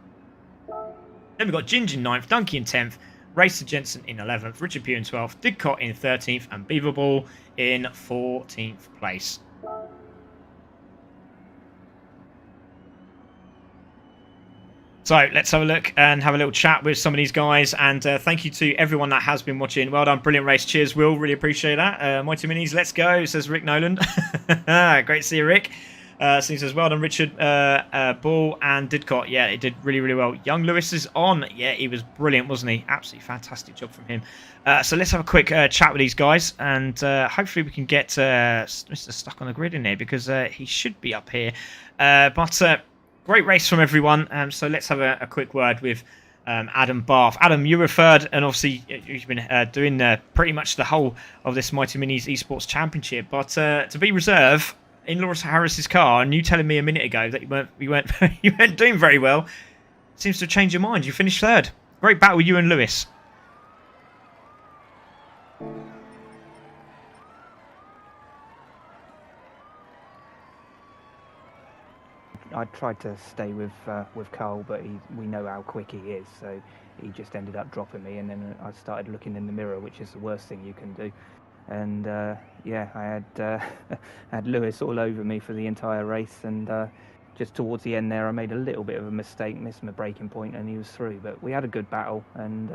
Then we've got Ginge in 9th, Donkey in 10th, Racer Jensen in 11th, Richard Pugh in 12th, Didcot in 13th, and Beaverball in 14th place. So let's have a look and have a little chat with some of these guys. And thank you to everyone that has been watching. Well done, brilliant race. Cheers, Will. Really appreciate that. Mighty Minis, let's go, says Rick Noland. Great to see you, Rick. So he says, well done, Richard, Ball and Didcot. Yeah, he did really, really well. Young Lewis is on. Yeah, he was brilliant, wasn't he? Absolutely fantastic job from him. So let's have a quick chat with these guys. And hopefully we can get Mr. Stuck on the Grid in here because he should be up here. Great race from everyone. So let's have a quick word with Adam Bath. Adam, you were third, and obviously you've been doing pretty much the whole of this Mighty Minis Esports Championship. But to be reserve in Lawrence Harris's car, and you telling me a minute ago that you weren't doing very well, seems to have changed your mind. You finished third. Great battle, you and Lewis. I tried to stay with Cole, but we know how quick he is, so he just ended up dropping me, and then I started looking in the mirror, which is the worst thing you can do. And yeah, I had Lewis all over me for the entire race, and just towards the end there, I made a little bit of a mistake, missed my braking point, and he was through. But we had a good battle, and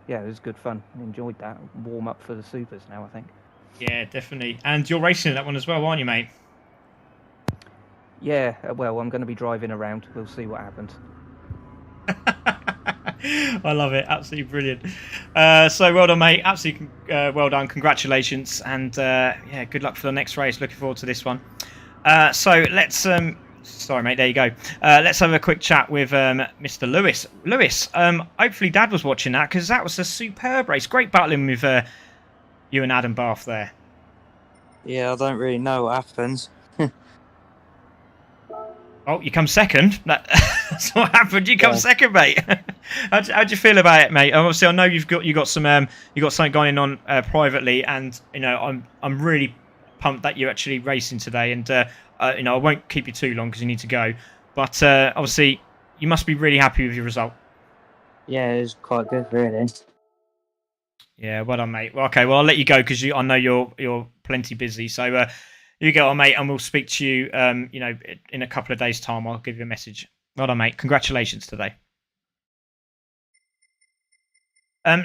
yeah, it was good fun. I enjoyed that. Warm up for the supers now, I think. Yeah, definitely. And you're racing that one as well, aren't you, mate? Yeah, well, I'm going to be driving around. We'll see what happens. I love it. Absolutely brilliant. So well done, mate. Absolutely well done. Congratulations. And yeah, good luck for the next race. Looking forward to this one. So let's... sorry, mate. There you go. Let's have a quick chat with Mr. Lewis. Lewis, hopefully Dad was watching that because that was a superb race. Great battling with you and Adam Bath there. Yeah, I don't really know what happens. Oh, you come second. That's what happened. You come second, mate. How'd you feel about it, mate? Obviously, I know you got something going on privately, and you know I'm really pumped that you're actually racing today. And you know I won't keep you too long because you need to go. But obviously, you must be really happy with your result. Yeah, it was quite good, really. Yeah, well done, mate. Well, okay, well I'll let you go because I know you're plenty busy. So. You go on, mate, and we'll speak to you, you know, in a couple of days' time. I'll give you a message. Well done, mate. Congratulations today.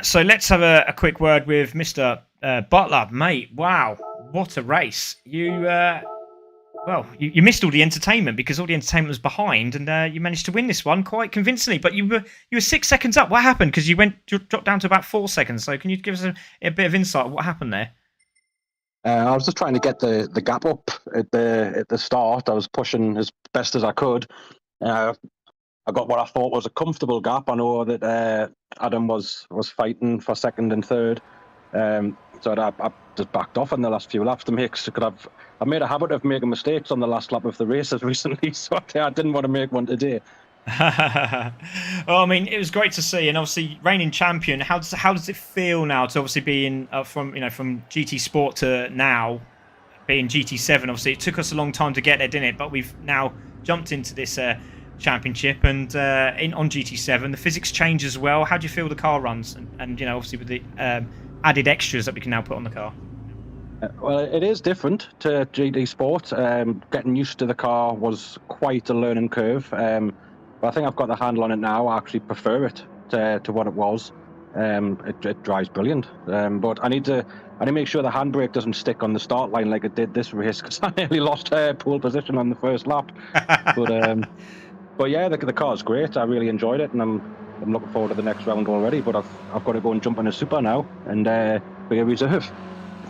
So let's have a quick word with Mr. Butler, mate. Wow, what a race! Well, you missed all the entertainment because all the entertainment was behind, and you managed to win this one quite convincingly. But you were 6 seconds up. What happened? Because you dropped down to about 4 seconds. So can you give us a bit of insight on what happened there? I was just trying to get the gap up at the start. I was pushing as best as I could. I got what I thought was a comfortable gap. I know that Adam was fighting for second and third, so I just backed off in the last few laps to make. I've made a habit of making mistakes on the last lap of the races recently, so I didn't want to make one today. Well, I mean, it was great to see, and obviously reigning champion. How does it feel now to obviously being from GT Sport to now being GT7? Obviously, it took us a long time to get there, didn't it? But we've now jumped into this championship and on GT7. The physics change as well. How do you feel the car runs? And you know, obviously with the added extras that we can now put on the car. Well, it is different to GT Sport. Getting used to the car was quite a learning curve. But I think I've got the handle on it now. I actually prefer it to what it was. It drives brilliant. But I need to make sure the handbrake doesn't stick on the start line like it did this race because I nearly lost pole position on the first lap. But yeah, the car's great. I really enjoyed it, and I'm looking forward to the next round already. But I've got to go and jump in a super now and be a reserve.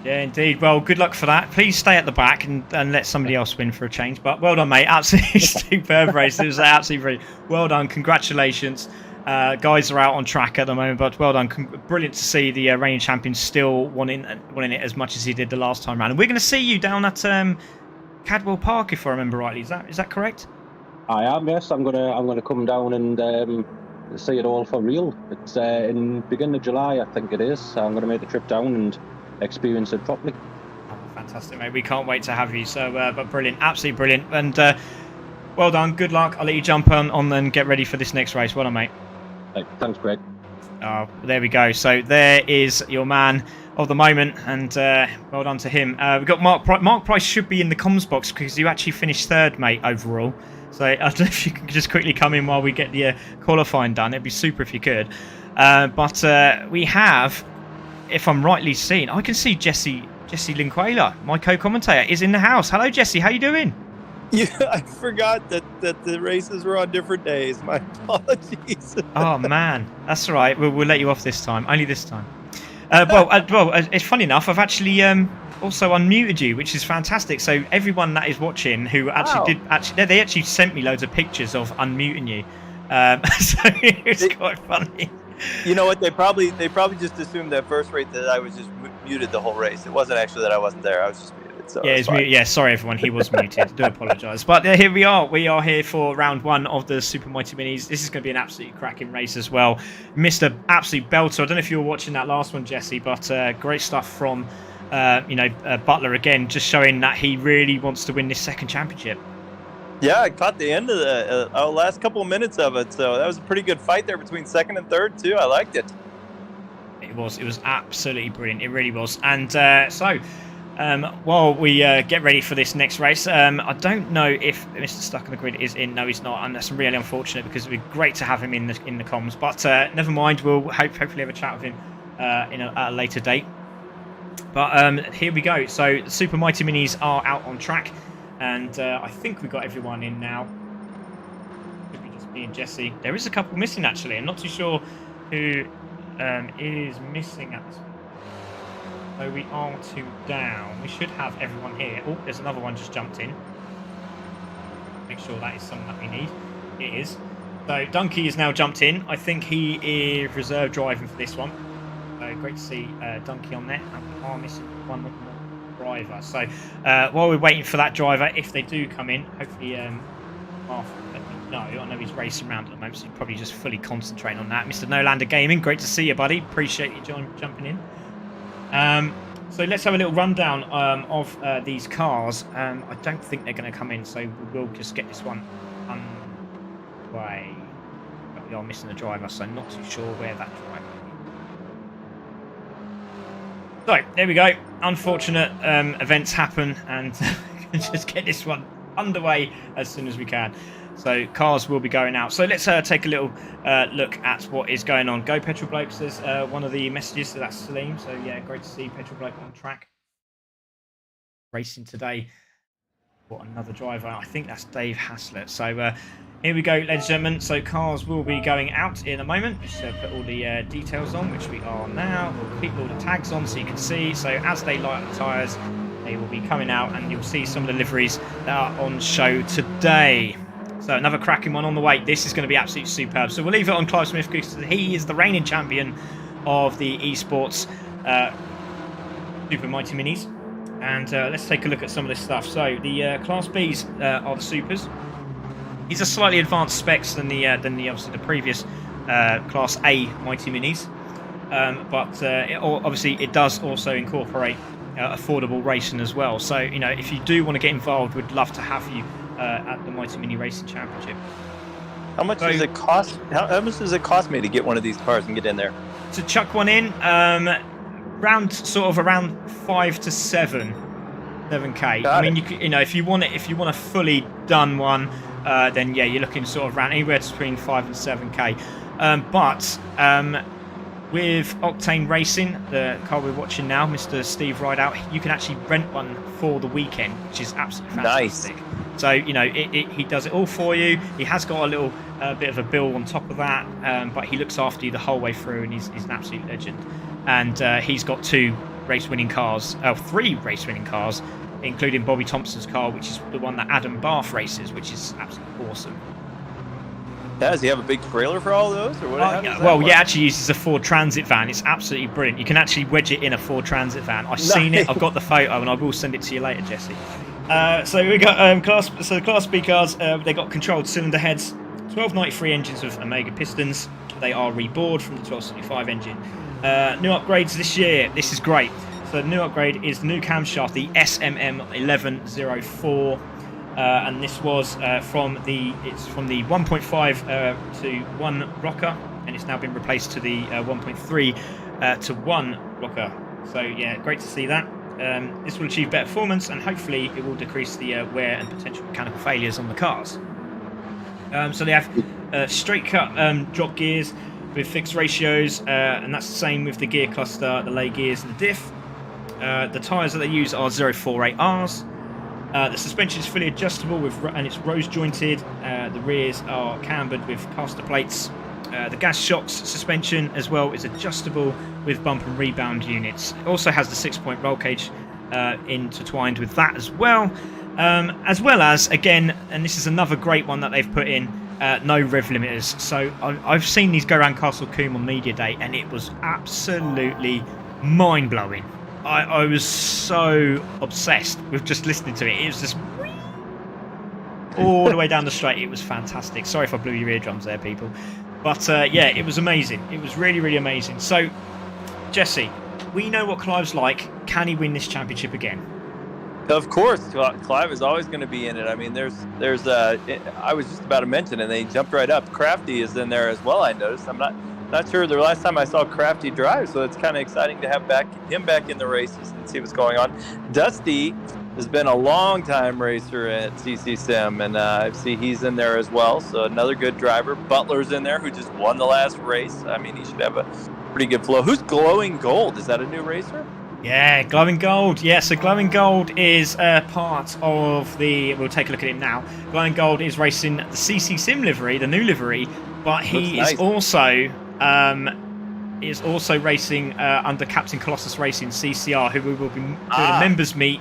Yeah, indeed. Well, good luck for that. Please stay at the back and let somebody else win for a change. But well done, mate. Absolutely superb race. It was absolutely brilliant. Well done. Congratulations. Guys are out on track at the moment, but well done. Brilliant to see the reigning champion still wanting it as much as he did the last time round. And we're going to see you down at Cadwell Park, if I remember rightly. Is that correct? I am. Yes, I'm gonna come down and see it all for real. It's in beginning of July, I think it is. So I'm going to make the trip down and experience it properly. Oh, fantastic, mate. We can't wait to have you. So, but brilliant, absolutely brilliant, and well done. Good luck. I'll let you jump on and get ready for this next race. Well done, mate. Thanks, Greg. Oh, there we go. So there is your man of the moment, and well done to him. We've got Mark Price. Mark Price should be in the comms box because you actually finished third, mate, overall. So I don't know if you can just quickly come in while we get the qualifying done. It'd be super if you could. But we have, if I'm rightly seeing, I can see Jesse Linquela, my co-commentator, is in the house. Hello, Jesse. How you doing? Yeah, I forgot that the races were on different days. My apologies. Oh man, that's all right. We'll let you off this time. Only this time. It's funny enough. I've actually also unmuted you, which is fantastic. So everyone that is watching, who actually they actually sent me loads of pictures of unmuting you. So it's quite funny. You know what? They probably just assumed that first race that I was just muted the whole race. It wasn't actually that I wasn't there. I was just muted. So yeah, it's yeah. Sorry, everyone. He was muted. Do apologise. But here we are. We are here for round one of the Super Mighty Minis. This is going to be an absolutely cracking race as well. Mr. Absolute Belter. I don't know if you were watching that last one, Jesse, but great stuff from Butler again, just showing that he really wants to win this second championship. Yeah, I caught the end of the last couple of minutes of it, so that was a pretty good fight there between second and third too. I liked it. It was absolutely brilliant. It really was. And while we get ready for this next race, I don't know if Mr. Stuck on the Grid is in. No, he's not, and that's really unfortunate because it would be great to have him in the comms. But never mind. We'll hopefully have a chat with him at a later date. But here we go. So the Super Mighty Minis are out on track. And I think we've got everyone in now. Could be just me and Jesse. There is a couple missing, actually. I'm not too sure who is missing at this point. So we are 2 down. We should have everyone here. Oh, there's another one just jumped in. Make sure that is someone that we need. It is. So Dunkey is now jumped in. I think he is reserve driving for this one. So great to see Dunkey on there. And we are missing one more driver. So while we're waiting for that driver, if they do come in, hopefully Martha will let me know. I know he's racing around at the moment, so he's probably just fully concentrating on that. Mr. Nolander Gaming, great to see you, buddy. Appreciate you jumping in. So let's have a little rundown of these cars. I don't think they're going to come in, so we'll just get this one underway. But we are missing a driver, so not too sure where that driver is. So there we go. Unfortunate events happen, and just get this one underway as soon as we can. So cars will be going out. So let's take a little look at what is going on. Go Petrol Bloke says one of the messages. So that's Salim. So yeah, great to see Petrol Bloke on track racing today. What another driver? I think that's Dave Haslett. So here we go, ladies and gentlemen. So cars will be going out in a moment. Just put all the details on, which we are now. We'll keep all the tags on so you can see. So as they light up the tyres, they will be coming out, and you'll see some of the liveries that are on show today. So another cracking one on the way. This is going to be absolutely superb. So we'll leave it on Clive Smith because he is the reigning champion of the esports Super Mighty Minis. And let's take a look at some of this stuff. So the Class Bs are the Supers. These are slightly advanced specs than the obviously the previous Class A Mighty Minis, but obviously it does also incorporate affordable racing as well. So you know, if you do want to get involved, we'd love to have you at the Mighty Mini Racing Championship. How much does it cost? How much does it cost me to get one of these cars and get in there? To chuck one in, around 5 to 7K. I mean, you know, if you want a fully done one. Then yeah, you're looking sort of around anywhere between 5 and 7K. But with Octane Racing, the car we're watching now, Mr. Steve Rideout, you can actually rent one for the weekend, which is absolutely fantastic. Nice. So you know, he does it all for you. He has got a little bit of a bill on top of that, but he looks after you the whole way through, and he's an absolute legend. And he's got 3 race-winning cars, including Bobby Thompson's car, which is the one that Adam Barth races, which is absolutely awesome. Does he have a big trailer for all those? Or what? He actually uses a Ford Transit van. It's absolutely brilliant. You can actually wedge it in a Ford Transit van. I've seen it. I've got the photo, and I will send it to you later, Jesse. So we got Class B cars. They got controlled cylinder heads, 1293 engines with Omega pistons. They are rebored from the 1275 engine. New upgrades this year. This is great. So the new upgrade is the new camshaft, the SMM 1104, and this was from the 1.5 to 1 rocker and it's now been replaced to the 1.3 to 1 rocker. So yeah, great to see that. This will achieve better performance, and hopefully it will decrease the wear and potential mechanical failures on the cars. So they have straight cut drop gears with fixed ratios, and that's the same with the gear cluster, the lay gears and the diff. The tyres that they use are 048Rs. The suspension is fully adjustable and it's rose jointed. The rears are cambered with caster plates. The gas shocks suspension as well is adjustable with bump and rebound units. It also has the 6-point roll cage intertwined with that as well. As well as, again, and this is another great one that they've put in, no rev limiters. So I've seen these go around Castle Combe on Media Day, and it was absolutely mind-blowing. I was so obsessed with just listening to it. It was just all the way down the straight. It was fantastic. Sorry if I blew your eardrums there, people. But yeah, it was amazing. It was really, really amazing. So, Jesse, we know what Clive's like. Can he win this championship again? Of course, Clive is always going to be in it. I mean, there's I was just about to mention, and they jumped right up. Crafty is in there as well, I noticed. I'm not sure the last time I saw Crafty drive, so it's kind of exciting to have him back in the races and see what's going on. Dusty has been a long time racer at CC Sim, and I see he's in there as well, so another good driver. Butler's in there, who just won the last race. I mean, he should have a pretty good flow. Who's Glowing Gold? Is that a new racer? Yeah, Glowing Gold. Yeah, so Glowing Gold is part of the... We'll take a look at him now. Glowing Gold is racing the CC Sim livery, the new livery, but he is also racing under Captain Colossus Racing CCR, who we will be doing a members meet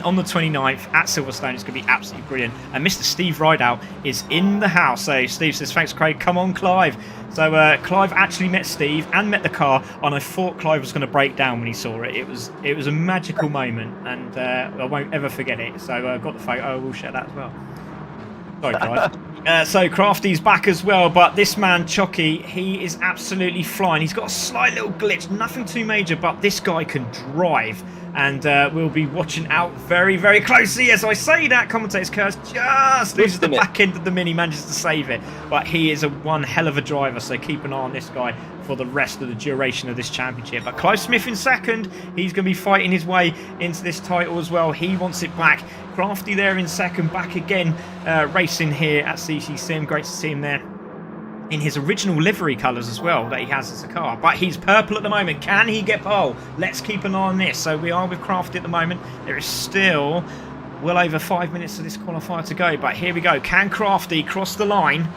on the 29th at Silverstone. It's going to be absolutely brilliant. And Mr. Steve Rideout is in the house. So Steve says, thanks, Craig. Come on, Clive. So Clive actually met Steve and met the car, and I thought Clive was going to break down when he saw it. It was a magical moment, and I won't ever forget it. So I got the photo. We'll share that as well. Sorry, Clive. So Crafty's back as well, but this man, Chucky, he is absolutely flying. He's got a slight little glitch, nothing too major, but this guy can drive. And we'll be watching out very, very closely. As I say that, Commentator's Curse just loses the back end of the Mini, manages to save it. But he is one hell of a driver, so keep an eye on this guy for the rest of the duration of this championship. But Clive Smith in second. He's going to be fighting his way into this title as well. He wants it back. Crafty there in second, back again, racing here at CC Sim. Great to see him there in his original livery colours as well that he has as a car, but he's purple at the moment. Can he get pole? Let's keep an eye on this. So we are with Crafty at the moment. There is still well over 5 minutes of this qualifier to go, but here we go. Can Crafty cross the line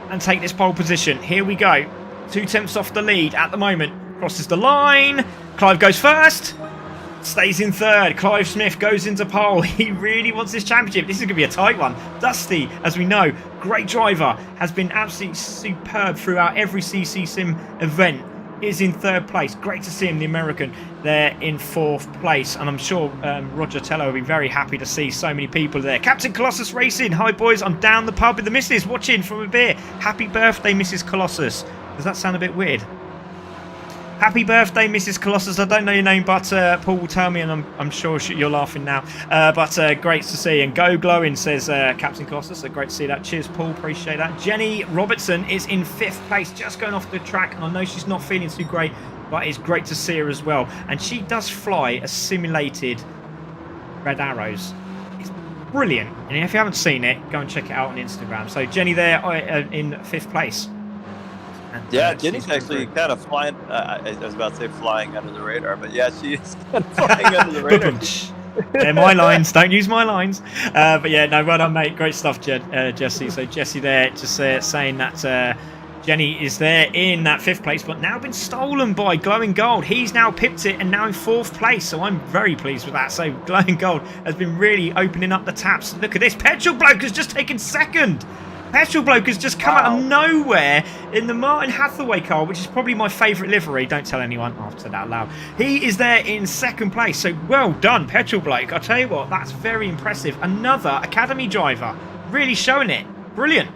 and take this pole position? Here we go. 2 tenths off the lead at the moment. Crosses the line. Clive goes first. Stays in third. Clive Smith goes into pole. He really wants this championship. This is going to be a tight one. Dusty, as we know, great driver, has been absolutely superb throughout every CC Sim event. Is in third place. Great to see him, the American, there in fourth place. And I'm sure Roger Tello will be very happy to see so many people there. Captain Colossus Racing. Hi, boys. I'm down the pub with the missus watching from a beer. Happy birthday, Mrs. Colossus. Does that sound a bit weird? Happy birthday, Mrs. Colossus. I don't know your name, but Paul will tell me, and I'm sure you're laughing now. But great to see. And Go Glowing, says Captain Colossus. So great to see that. Cheers, Paul. Appreciate that. Jenny Robertson is in 5th place, just going off the track. And I know she's not feeling too great, but it's great to see her as well. And she does fly a simulated Red Arrows. It's brilliant. And if you haven't seen it, go and check it out on Instagram. So Jenny there in 5th place. And, yeah, Jenny's actually kind of flying. I was about to say flying under the radar, but yeah, she is kind of flying under the radar. They're my lines. Don't use my lines. But yeah, no, well done, mate. Great stuff, Jesse. So Jesse there just saying that Jenny is there in that 5th place, but now been stolen by Glowing Gold. He's now pipped it and now in 4th place. So I'm very pleased with that. So Glowing Gold has been really opening up the taps. Look at this. Petrol Bloke has just taken 2nd. Petrol Bloke has just come out of nowhere in the Martin Hathaway car, which is probably my favourite livery. Don't tell anyone. I've said that out loud. He is there in 2nd place. So well done, Petrol Bloke. I'll tell you what, that's very impressive. Another Academy driver. Really showing it. Brilliant.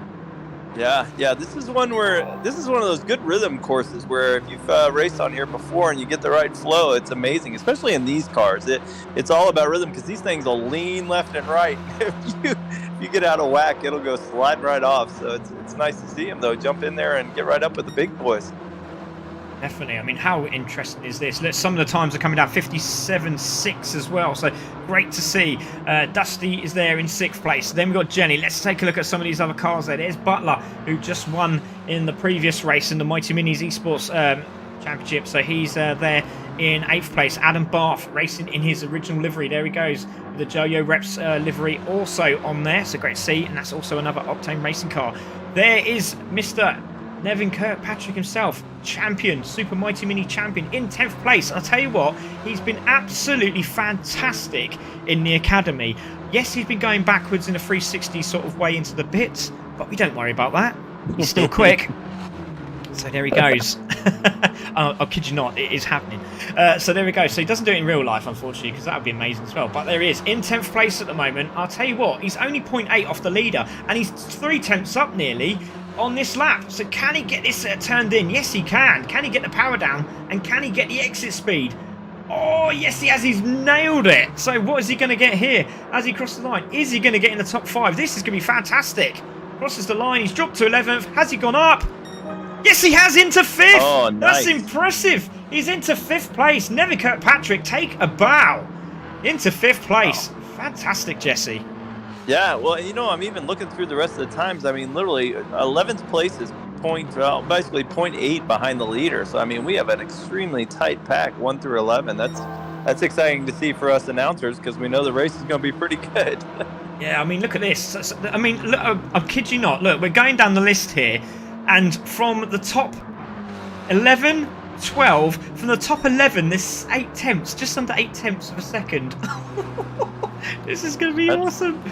Yeah. This is one of those good rhythm courses where if you've raced on here before and you get the right flow, it's amazing. Especially in these cars, it's all about rhythm because these things will lean left and right. If you get out of whack, it'll go slide right off. So it's nice to see him though jump in there and get right up with the big boys. Definitely. I mean, how interesting is this? Look, some of the times are coming down 57.6 as well. So great to see. Dusty is there in 6th place. Then we've got Jenny. Let's take a look at some of these other cars there. There's Butler, who just won in the previous race in the Mighty Minis Esports Championship. So he's there in 8th place. Adam Barth racing in his original livery. There he goes. The Joyo Reps livery also on there. So great to see. And that's also another Octane racing car. There is Mr. Nevin Kirkpatrick himself, champion, Super Mighty Mini champion in 10th place. I'll tell you what, he's been absolutely fantastic in the academy. Yes, he's been going backwards in a 360 sort of way into the bits, but we don't worry about that. He's still quick. So there he goes. I'll kid you not, it is happening. So there we go. So he doesn't do it in real life, unfortunately, because that would be amazing as well. But there he is, in 10th place at the moment. I'll tell you what, he's only 0.8 off the leader, and he's 3 tenths up nearly on this lap. So can he get this turned in? Yes, he can. Can he get the power down? And can he get the exit speed? Oh, yes, he has. He's nailed it. So what is he going to get here as he crosses the line? Is he going to get in the top 5? This is going to be fantastic. Crosses the line. He's dropped to 11th. Has he gone up? Yes, he has, into 5th. Oh, nice. That's impressive. He's into 5th place. Neville Kirkpatrick, take a bow. Into 5th place. Oh. Fantastic, Jesse. Yeah, well, you know, I'm even looking through the rest of the times. I mean, literally, 11th place is basically 0.8 behind the leader. So, I mean, we have an extremely tight pack, 1 through 11. That's exciting to see for us announcers because we know the race is going to be pretty good. Yeah, I mean, look at this. I mean, look, I kid you not. Look, we're going down the list here, and from the top 11, 12, from the top 11, there's 8 tenths, just under 8 tenths of a second. This is going to be awesome.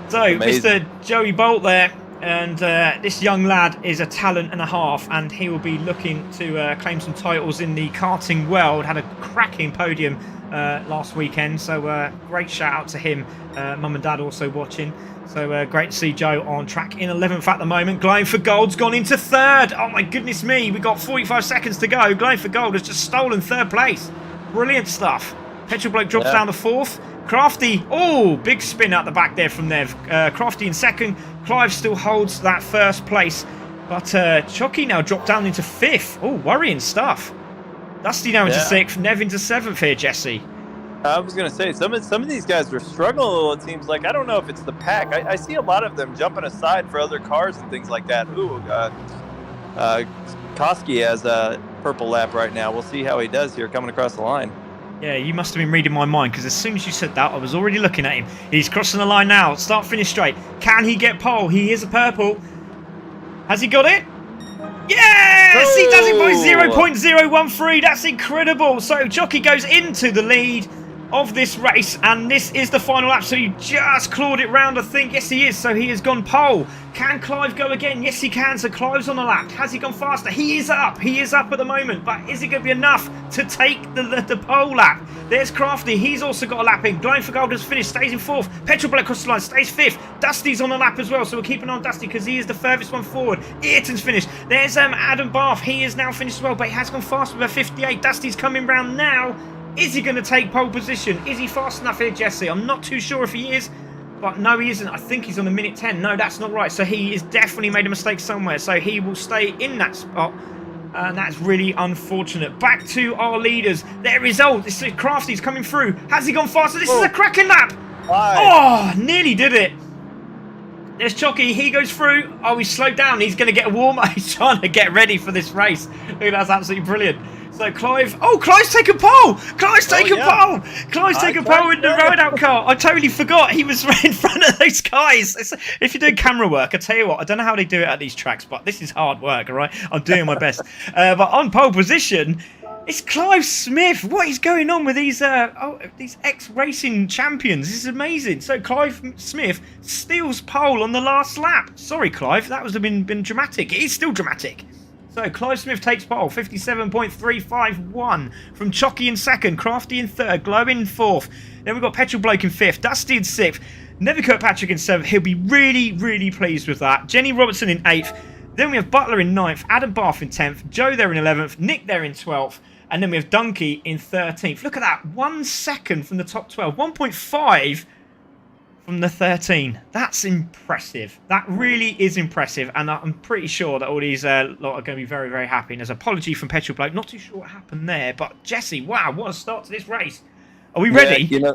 So, amazing. Mr. Joey Bolt there, and this young lad is a talent and a half, and he will be looking to claim some titles in the karting world. Had a cracking podium last weekend, so great shout out to him. Mum and Dad also watching. So great to see Joe on track in 11th at the moment. Glowing for Gold's gone into 3rd. Oh my goodness me, we got 45 seconds to go. Glowing for Gold has just stolen 3rd place. Brilliant stuff. Petrol Bloke drops down to 4th. Crafty, oh, big spin out the back there from Nev. Crafty in 2nd. Clive still holds that 1st place. But Chucky now dropped down into 5th. Oh, worrying stuff. Dusty now into 6th. Nev into 7th here, Jesse. I was going to say, some of these guys are struggling a little, it seems like. I don't know if it's the pack. I see a lot of them jumping aside for other cars and things like that. Ooh, Koski has a purple lap right now. We'll see how he does here coming across the line. Yeah, you must have been reading my mind, because as soon as you said that, I was already looking at him. He's crossing the line now. Start, finish straight. Can he get pole? He is a purple. Has he got it? Yes! He does it by 0.013. That's incredible. So Jockey goes into the lead of this race, and this is the final lap. So he just clawed it round, I think. Yes, he is. So he has gone pole. Can Clive go again? Yes, he can. So Clive's on the lap. Has he gone faster? He is up. He is up at the moment. But is it going to be enough to take the pole lap? There's Crafty. He's also got a lap in. Glowing for Gold has finished. Stays in 4th. Petrol Black across the line. Stays 5th. Dusty's on the lap as well. So we're keeping on Dusty because he is the furthest one forward. Ayrton's finished. There's Adam Barth. He is now finished as well. But he has gone fast with a 58. Dusty's coming round now. Is he going to take pole position? Is he fast enough here, Jesse? I'm not too sure if he is. But no, he isn't. I think he's on the minute 10. No, that's not right. So he has definitely made a mistake somewhere. So he will stay in that spot. And that's really unfortunate. Back to our leaders. There is, this is Crafty's coming through. Has he gone faster? This is a cracking lap. Oh, nearly did it. There's Chucky. He goes through. Oh, he's slowed down. He's going to get a warm-up. He's trying to get ready for this race. Look, that's absolutely brilliant. So Clive, Clive's taken pole! Clive's taken pole! Clive's taken pole in the ride-out car. I totally forgot he was right in front of those guys. If you're doing camera work, I tell you what, I don't know how they do it at these tracks, but this is hard work, all right? I'm doing my best. But on pole position, it's Clive Smith. What is going on with these ex-racing champions? This is amazing. So Clive Smith steals pole on the last lap. Sorry, Clive, that would have been dramatic. It is still dramatic. So Clive Smith takes pole, 57.351 from Chucky in 2nd, Crafty in 3rd, Glow in 4th. Then we've got Petrol Bloke in 5th, Dusty in 6th, Neville Kirkpatrick in 7th. He'll be really, really pleased with that. Jenny Robertson in 8th. Then we have Butler in 9th, Adam Barth in 10th, Joe there in 11th, Nick there in 12th, and then we have Dunkey in 13th. Look at that, 1 second from the top 12, 1.5 from the 13. That's impressive. That really is impressive, and I'm pretty sure that all these lot are going to be very, very happy. And there's an apology from Petrol Bloke. Not too sure what happened there, but Jesse, wow, what a start to this race. Are we ready? Yeah,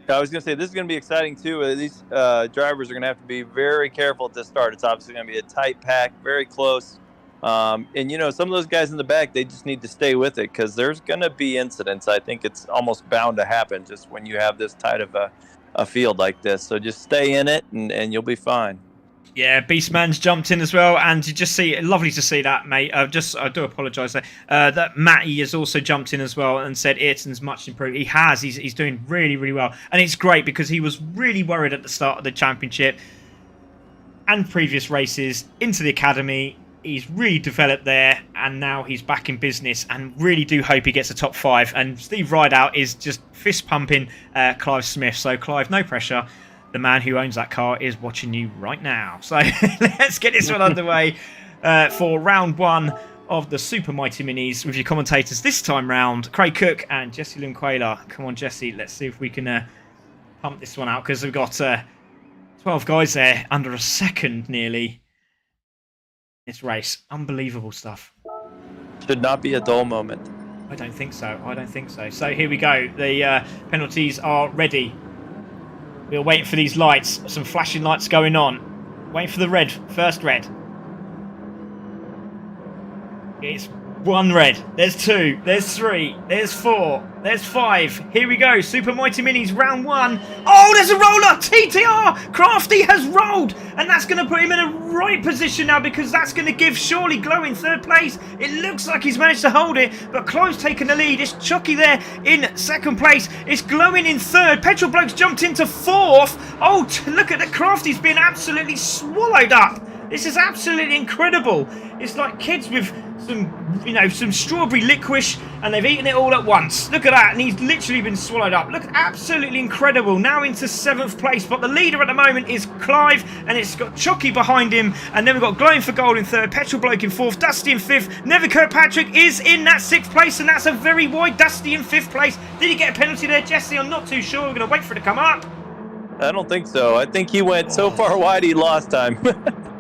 I was going to say, this is going to be exciting, too. These drivers are going to have to be very careful at the start. It's obviously going to be a tight pack, very close. And, some of those guys in the back, they just need to stay with it because there's going to be incidents. I think it's almost bound to happen just when you have this tight of a field like this. So just stay in it and you'll be fine. Yeah, Beastman's jumped in as well, and you just see, lovely to see that, mate. I do apologise there. That Matty has also jumped in as well and said Ayrton's much improved. He has. He's doing really, really well, and it's great because he was really worried at the start of the championship and previous races into the academy. He's really developed there, and now he's back in business, and really do hope he gets a top 5. And Steve Rideout is just fist pumping Clive Smith. So Clive, no pressure. The man who owns that car is watching you right now. So let's get this one underway for round 1 of the Super Mighty Minis with your commentators this time round, Craig Cook and Jesse Lunquela. Come on, Jesse, let's see if we can pump this one out, because we've got 12 guys there under a second nearly. This race, unbelievable stuff. Should not be a dull moment. I don't think so. I don't think so. So here we go. The penalties are ready. We're waiting for these lights. Some flashing lights going on. Waiting for the red. First red. It's 1 red. There's 2. There's 3. There's 4. There's 5. Here we go. Super Mighty Minis round 1. Oh, there's a roller. TTR. Crafty has rolled. And that's going to put him in a right position now, because that's going to give Surely Glow in 3rd place. It looks like he's managed to hold it, but Glo's taken the lead. It's Chucky there in 2nd place. It's Glowing in 3rd. Petrol Bloke's jumped into 4th. Oh, look at the Crafty's been absolutely swallowed up. This is absolutely incredible. It's like kids with some strawberry licorice, and they've eaten it all at once. Look at that, and he's literally been swallowed up. Look, absolutely incredible. Now into 7th place, but the leader at the moment is Clive, and it's got Chucky behind him, and then we've got Glowing for Gold in 3rd, Petrol Bloke in 4th, Dusty in 5th, Neville Kirkpatrick is in that 6th place, and that's a very wide Dusty in 5th place. Did he get a penalty there, Jesse? I'm not too sure. We're going to wait for it to come up. I don't think so. I think he went so far wide he lost time.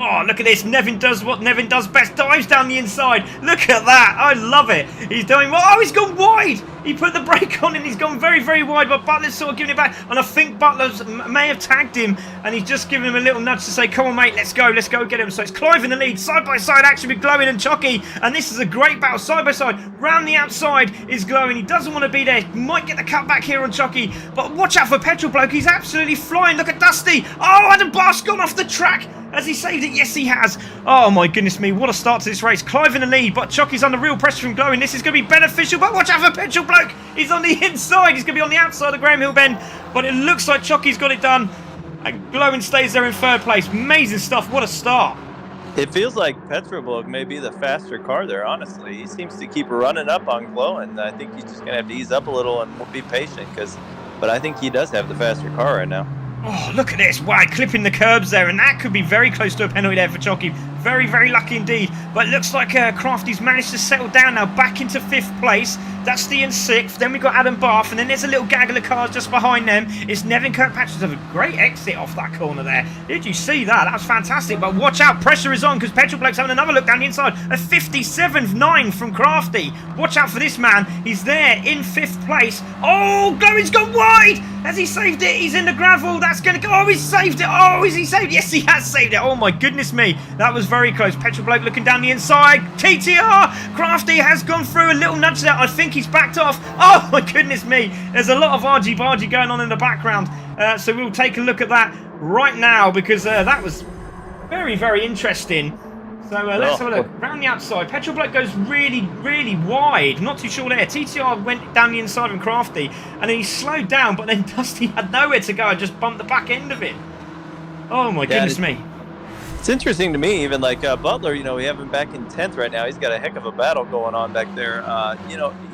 Oh, look at this. Nevin does what Nevin does best. Dives down the inside. Look at that. I love it. He's doing well. Oh, he's gone wide. He put the brake on and he's gone very, very wide. But Butler's sort of giving it back. And I think Butler may have tagged him. And he's just giving him a little nudge to say, come on, mate, let's go. Let's go get him. So it's Clive in the lead. Side-by-side action with Glowing and Chucky. And this is a great battle. Side-by-side. Round the outside is Glowing. He doesn't want to be there. He might get the cut back here on Chucky. But watch out for Petrol Bloke. He's absolutely flying. Look at Dusty. Oh, and the bar's gone off the track. Has he saved it? Yes, he has. Oh, my goodness me. What a start to this race. Clive in the lead, but Chucky's under real pressure from Glowing. This is going to be beneficial, but watch out for Petrol Bloke. He's on the inside. He's going to be on the outside of Graham Hill Bend, but it looks like Chucky's got it done. And Glowing stays there in 3rd place. Amazing stuff. What a start. It feels like Petrol Bloke may be the faster car there, honestly. He seems to keep running up on Glowing. I think he's just going to have to ease up a little and be patient, but I think he does have the faster car right now. Oh, look at this. Wow, clipping the curbs there, and that could be very close to a penalty there for Chucky. Very, very lucky indeed. But it looks like Crafty's managed to settle down now, back into 5th place. Dusty in 6th. Then we've got Adam Bath, and then there's a little gaggle of cars just behind them. It's Nevin Kirkpatrick. Have a great exit off that corner there. Did you see that? That was fantastic. But watch out, pressure is on, because Petrol Bloke's having another look down the inside. A 57.9 from Crafty. Watch out for this man. He's there in 5th place. Oh, Glowing's gone wide. Has he saved it? He's in the gravel. That's going to go. Oh, he's saved it. Oh, is he saved? Yes, he has saved it. Oh, my goodness me. That was very close. Petrol Bloke looking down the inside. TTR. Crafty has gone through. A little nudge there. I think he's backed off. Oh, my goodness me. There's a lot of argy-bargy going on in the background. So we'll take a look at that right now, because that was very, very interesting. So let's have a look. Round the outside. Petrol Bloke goes really, really wide. Not too sure there. TTR went down the inside of Crafty, and then he slowed down, but then Dusty had nowhere to go and just bumped the back end of it. Oh, my goodness me. It's interesting to me, even like Butler, we have him back in 10th right now. He's got a heck of a battle going on back there.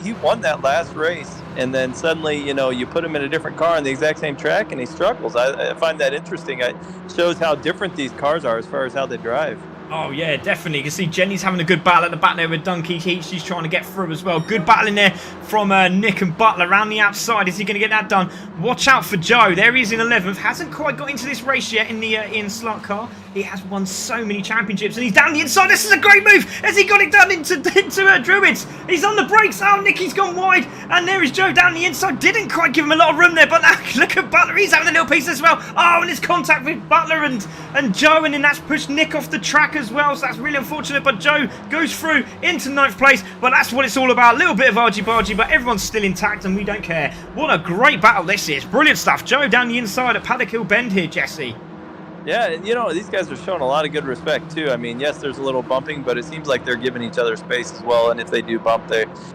He won that last race, and then suddenly, you put him in a different car on the exact same track, and he struggles. I find that interesting. It shows how different these cars are as far as how they drive. Oh, yeah, definitely. You can see Jenny's having a good battle at the back there with Donkey Heat. She's trying to get through as well. Good battle in there from Nick and Butler around the outside. Is he going to get that done? Watch out for Joe. There he is in 11th. Hasn't quite got into this race yet in the Ian Slut car. He has won so many championships, and he's down the inside. This is a great move. Has he got it done into Druids? He's on the brakes. Oh, Nicky's gone wide, and there is Joe down the inside. Didn't quite give him a lot of room there, but now look at Butler. He's having a little piece as well. Oh, and it's contact with Butler and Joe, and then that's pushed Nick off the track as well, so that's really unfortunate, but Joe goes through into 9th place. But that's what it's all about. A little bit of argy-bargy, but everyone's still intact, and we don't care. What a great battle this is. Brilliant stuff. Joe down the inside at Paddock Hill Bend here, Jesse. Yeah, and you know, these guys are showing a lot of good respect too. I mean, yes, there's a little bumping, but it seems like they're giving each other space as well. And if they do bump,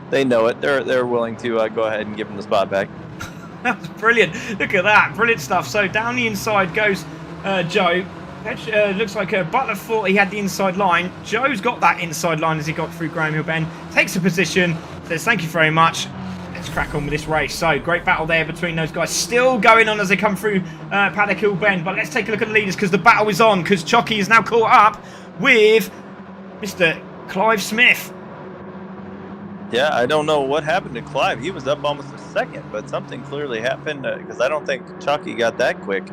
they know it. They're willing to go ahead and give them the spot back. That was brilliant. Look at that. Brilliant stuff. So down the inside goes Joe. Looks like Butler thought he had the inside line. Joe's got that inside line as he got through Graham Hill Bend. Takes a position. Says thank you very much. Let's crack on with this race. So, great battle there between those guys. Still going on as they come through Paddock Hill Bend. But let's take a look at the leaders because the battle is on. Because Chocky is now caught up with Mr. Clive Smith. Yeah, I don't know what happened to Clive. He was up almost a second, but something clearly happened because I don't think Chocky got that quick.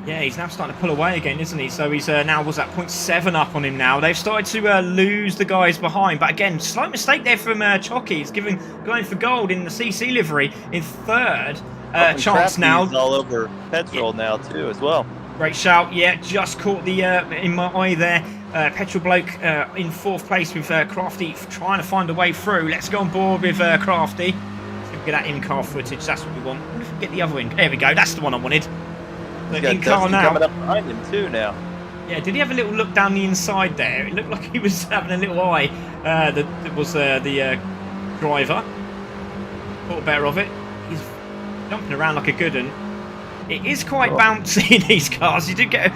Yeah, he's now starting to pull away again, isn't he? So he's now, was that 0.7 up on him now? They've started to lose the guys behind. But again, slight mistake there from Chocky. He's going for gold in the CC livery in 3rd. Chance now. All over petrol now too as well. Great shout. Yeah, just caught the in my eye there. Petrol Bloke in 4th place with Crafty trying to find a way through. Let's go on board with Crafty. Let's get that in-car footage. That's what we want. What if we get the other one? There we go. That's the one I wanted. In car now. Coming up behind him too now. Yeah, did he have a little look down the inside there? It looked like he was having a little eye. That was the driver. Thought better of it. He's jumping around like a good one. It is quite bouncy in these cars. You do get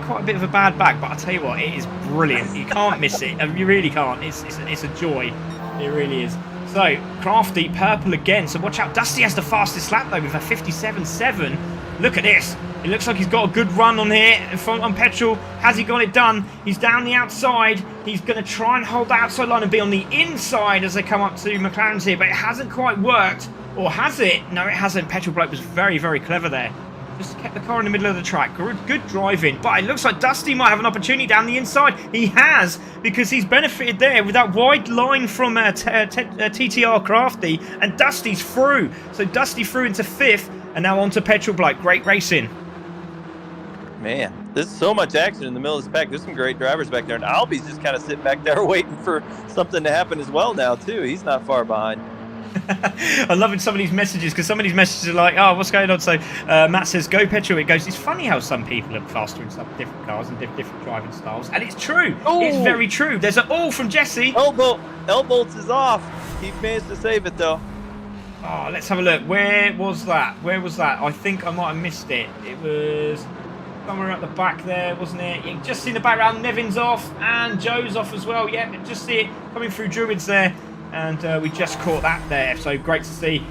quite a bit of a bad back, but I tell you what, it is brilliant. You can't miss it. You really can't. It's a joy. It really is. So Crafty purple again. So watch out. Dusty has the fastest lap though with a 57.7. Look at this. It looks like he's got a good run on here on petrol. Has he got it done? He's down the outside. He's going to try and hold the outside line and be on the inside as they come up to McLaren's here, but it hasn't quite worked. Or has it? No, it hasn't. Petrol Bloke was very, very clever there. Just kept the car in the middle of the track. Good driving. But it looks like Dusty might have an opportunity down the inside. He has, because he's benefited there with that wide line from TTR Crafty. And Dusty's through. So Dusty through into 5th. And now on to Petrol Bloke. Great racing. Man, there's so much action in the middle of this pack. There's some great drivers back there. And Albie's just kind of sitting back there waiting for something to happen as well now, too. He's not far behind. I'm loving some of these messages because some of these messages are like, oh, what's going on? So Matt says, go petrol. It goes, it's funny how some people are faster in some different cars and different driving styles. And it's true. Ooh. It's very true. There's an all from Jesse. L-bolts is off. He managed to save it, though. Oh, let's have a look. Where was that? I think I might have missed it. It was somewhere at the back there, wasn't it? You just see in the background, Nevin's off and Joe's off as well. Yeah, just see it coming through Druids there. And we just caught that there. So great to see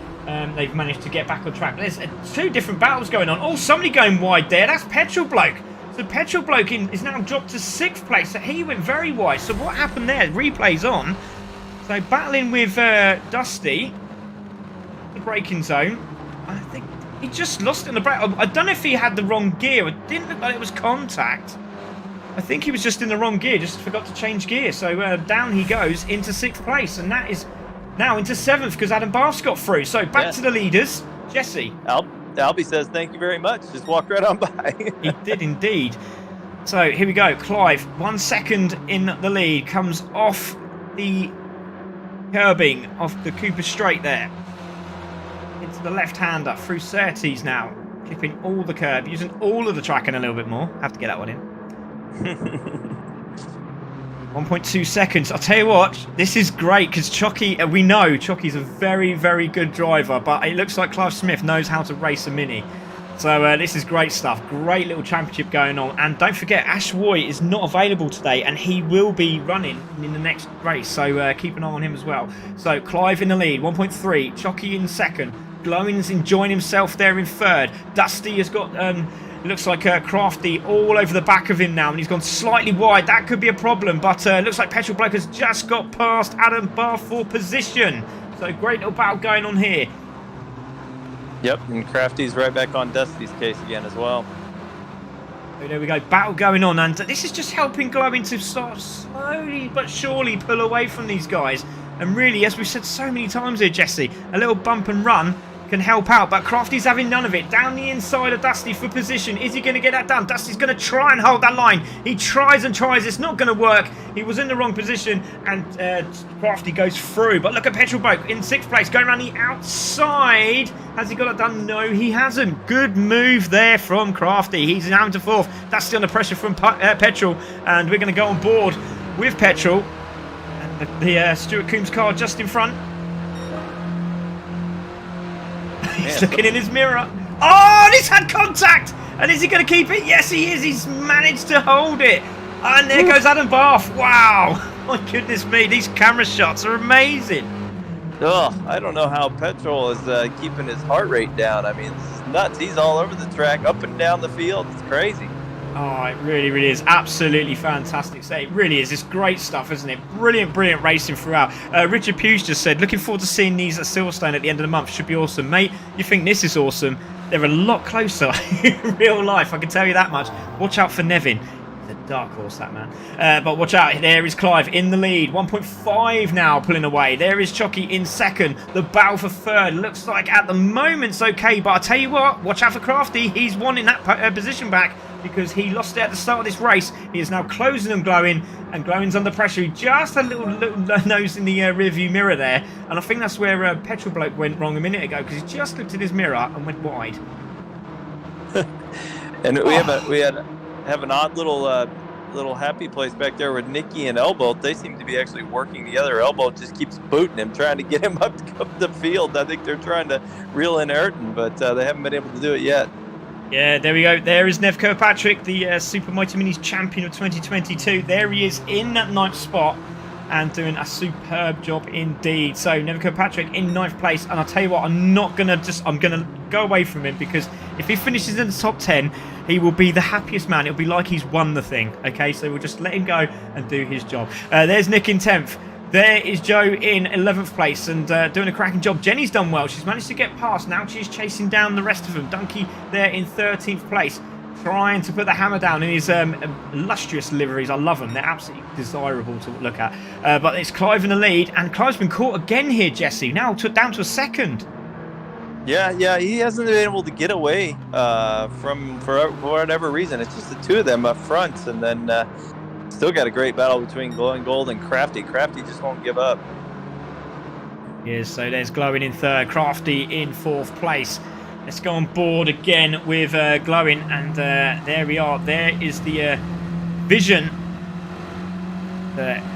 they've managed to get back on track. There's 2 different battles going on. Oh, somebody going wide there. That's Petrol Bloke. So Petrol Bloke is now dropped to 6th place. So he went very wide. So what happened there? Replay's on. So battling with Dusty. The braking zone. I think he just lost it in the brake. I don't know if he had the wrong gear. It didn't look like it was contact. I think he was just in the wrong gear, just forgot to change gear. So down he goes into 6th place, and that is now into 7th because Adam Bath's got through. So back to the leaders. Jesse. Albie says thank you very much. Just walked right on by. He did indeed. So here we go. Clive, 1 second in the lead, comes off the curbing off the Cooper Straight there. Into the left-hander through Surtees now. Clipping all the curb, using all of the track and a little bit more. Have to get that one in. 1.2 seconds. I'll tell you what, this is great because Chocky, we know Chocky's a very, very good driver, but it looks like Clive Smith knows how to race a Mini. So this is great stuff. Great little championship going on. And don't forget, Ash Roy is not available today, and he will be running in the next race. So keep an eye on him as well. So Clive in the lead, 1.3. Chocky in 2nd. Glowing's enjoying himself there in 3rd. Dusty has got It looks like Crafty all over the back of him now, and he's gone slightly wide. That could be a problem, but it looks like Petrol Bloke has just got past Adam Barr for position. So great little battle going on here. Yep, and Crafty's right back on Dusty's case again as well. So there we go, battle going on, and this is just helping Glowing to start slowly but surely pull away from these guys. And really, as we've said so many times here, Jesse, a little bump and run can help out, but Crafty's having none of it. Down the inside of Dusty for position. Is he going to get that done? Dusty's going to try and hold that line. He tries and tries. It's not going to work. He was in the wrong position, and Crafty goes through. But look at Petrol Bloke in 6th place, going around the outside. Has he got it done? No, he hasn't. Good move there from Crafty. He's down to 4th. Dusty under pressure from Petrol, and we're going to go on board with Petrol. And the Stuart Coombs car just in front. He's looking in his mirror. Oh, and he's had contact! And is he going to keep it? Yes, he is. He's managed to hold it. And there goes Adam Barth. Wow. My goodness me. These camera shots are amazing. Oh, I don't know how Petrol is keeping his heart rate down. I mean, this is nuts. He's all over the track, up and down the field. It's crazy. Oh, it really, really is. Absolutely fantastic. So it really is. It's great stuff, isn't it? Brilliant, brilliant racing throughout. Richard Hughes just said, looking forward to seeing these at Silverstone at the end of the month. Should be awesome. Mate, you think this is awesome? They're a lot closer in real life, I can tell you that much. Watch out for Nevin. He's a dark horse, that man. But watch out. There is Clive in the lead. 1.5 now pulling away. There is Chucky in 2nd. The battle for 3rd looks like at the moment's okay. But I tell you what, watch out for Crafty. He's wanting that position back, because he lost it at the start of this race. He is now closing and Glowing, and Glowing's under pressure. He just had a little nose in the rearview mirror there, and I think that's where Petrol Bloke went wrong a minute ago, because he just looked at his mirror and went wide. And we have an odd little happy place back there with Nicky and Elbow. They seem to be actually working together. Elbow just keeps booting him, trying to get him up the field. I think they're trying to reel in Ayrton, but they haven't been able to do it yet. Yeah, there we go. There is Nev Kirkpatrick, the Super Mighty Minis champion of 2022. There he is in that 9th spot and doing a superb job indeed. So Nev Kirkpatrick in 9th place, and I'll tell you what, I'm going to go away from him, because if he finishes in the top 10, he will be the happiest man. It'll be like he's won the thing. Okay, so we'll just let him go and do his job. There's Nick in 10th. There is Joe in 11th place and doing a cracking job. Jenny's done well. She's managed to get past. Now she's chasing down the rest of them. Donkey there in 13th place, trying to put the hammer down in his illustrious liveries. I love them. They're absolutely desirable to look at. But it's Clive in the lead, and Clive's been caught again here, Jesse. Now down to a 2nd. Yeah, he hasn't been able to get away for whatever reason. It's just the two of them up front, and then still got a great battle between Glowing Gold and Crafty. Crafty just won't give up. Yes, so there's Glowing in 3rd, Crafty in 4th place. Let's go on board again with Glowing, and there we are. There is the Vision.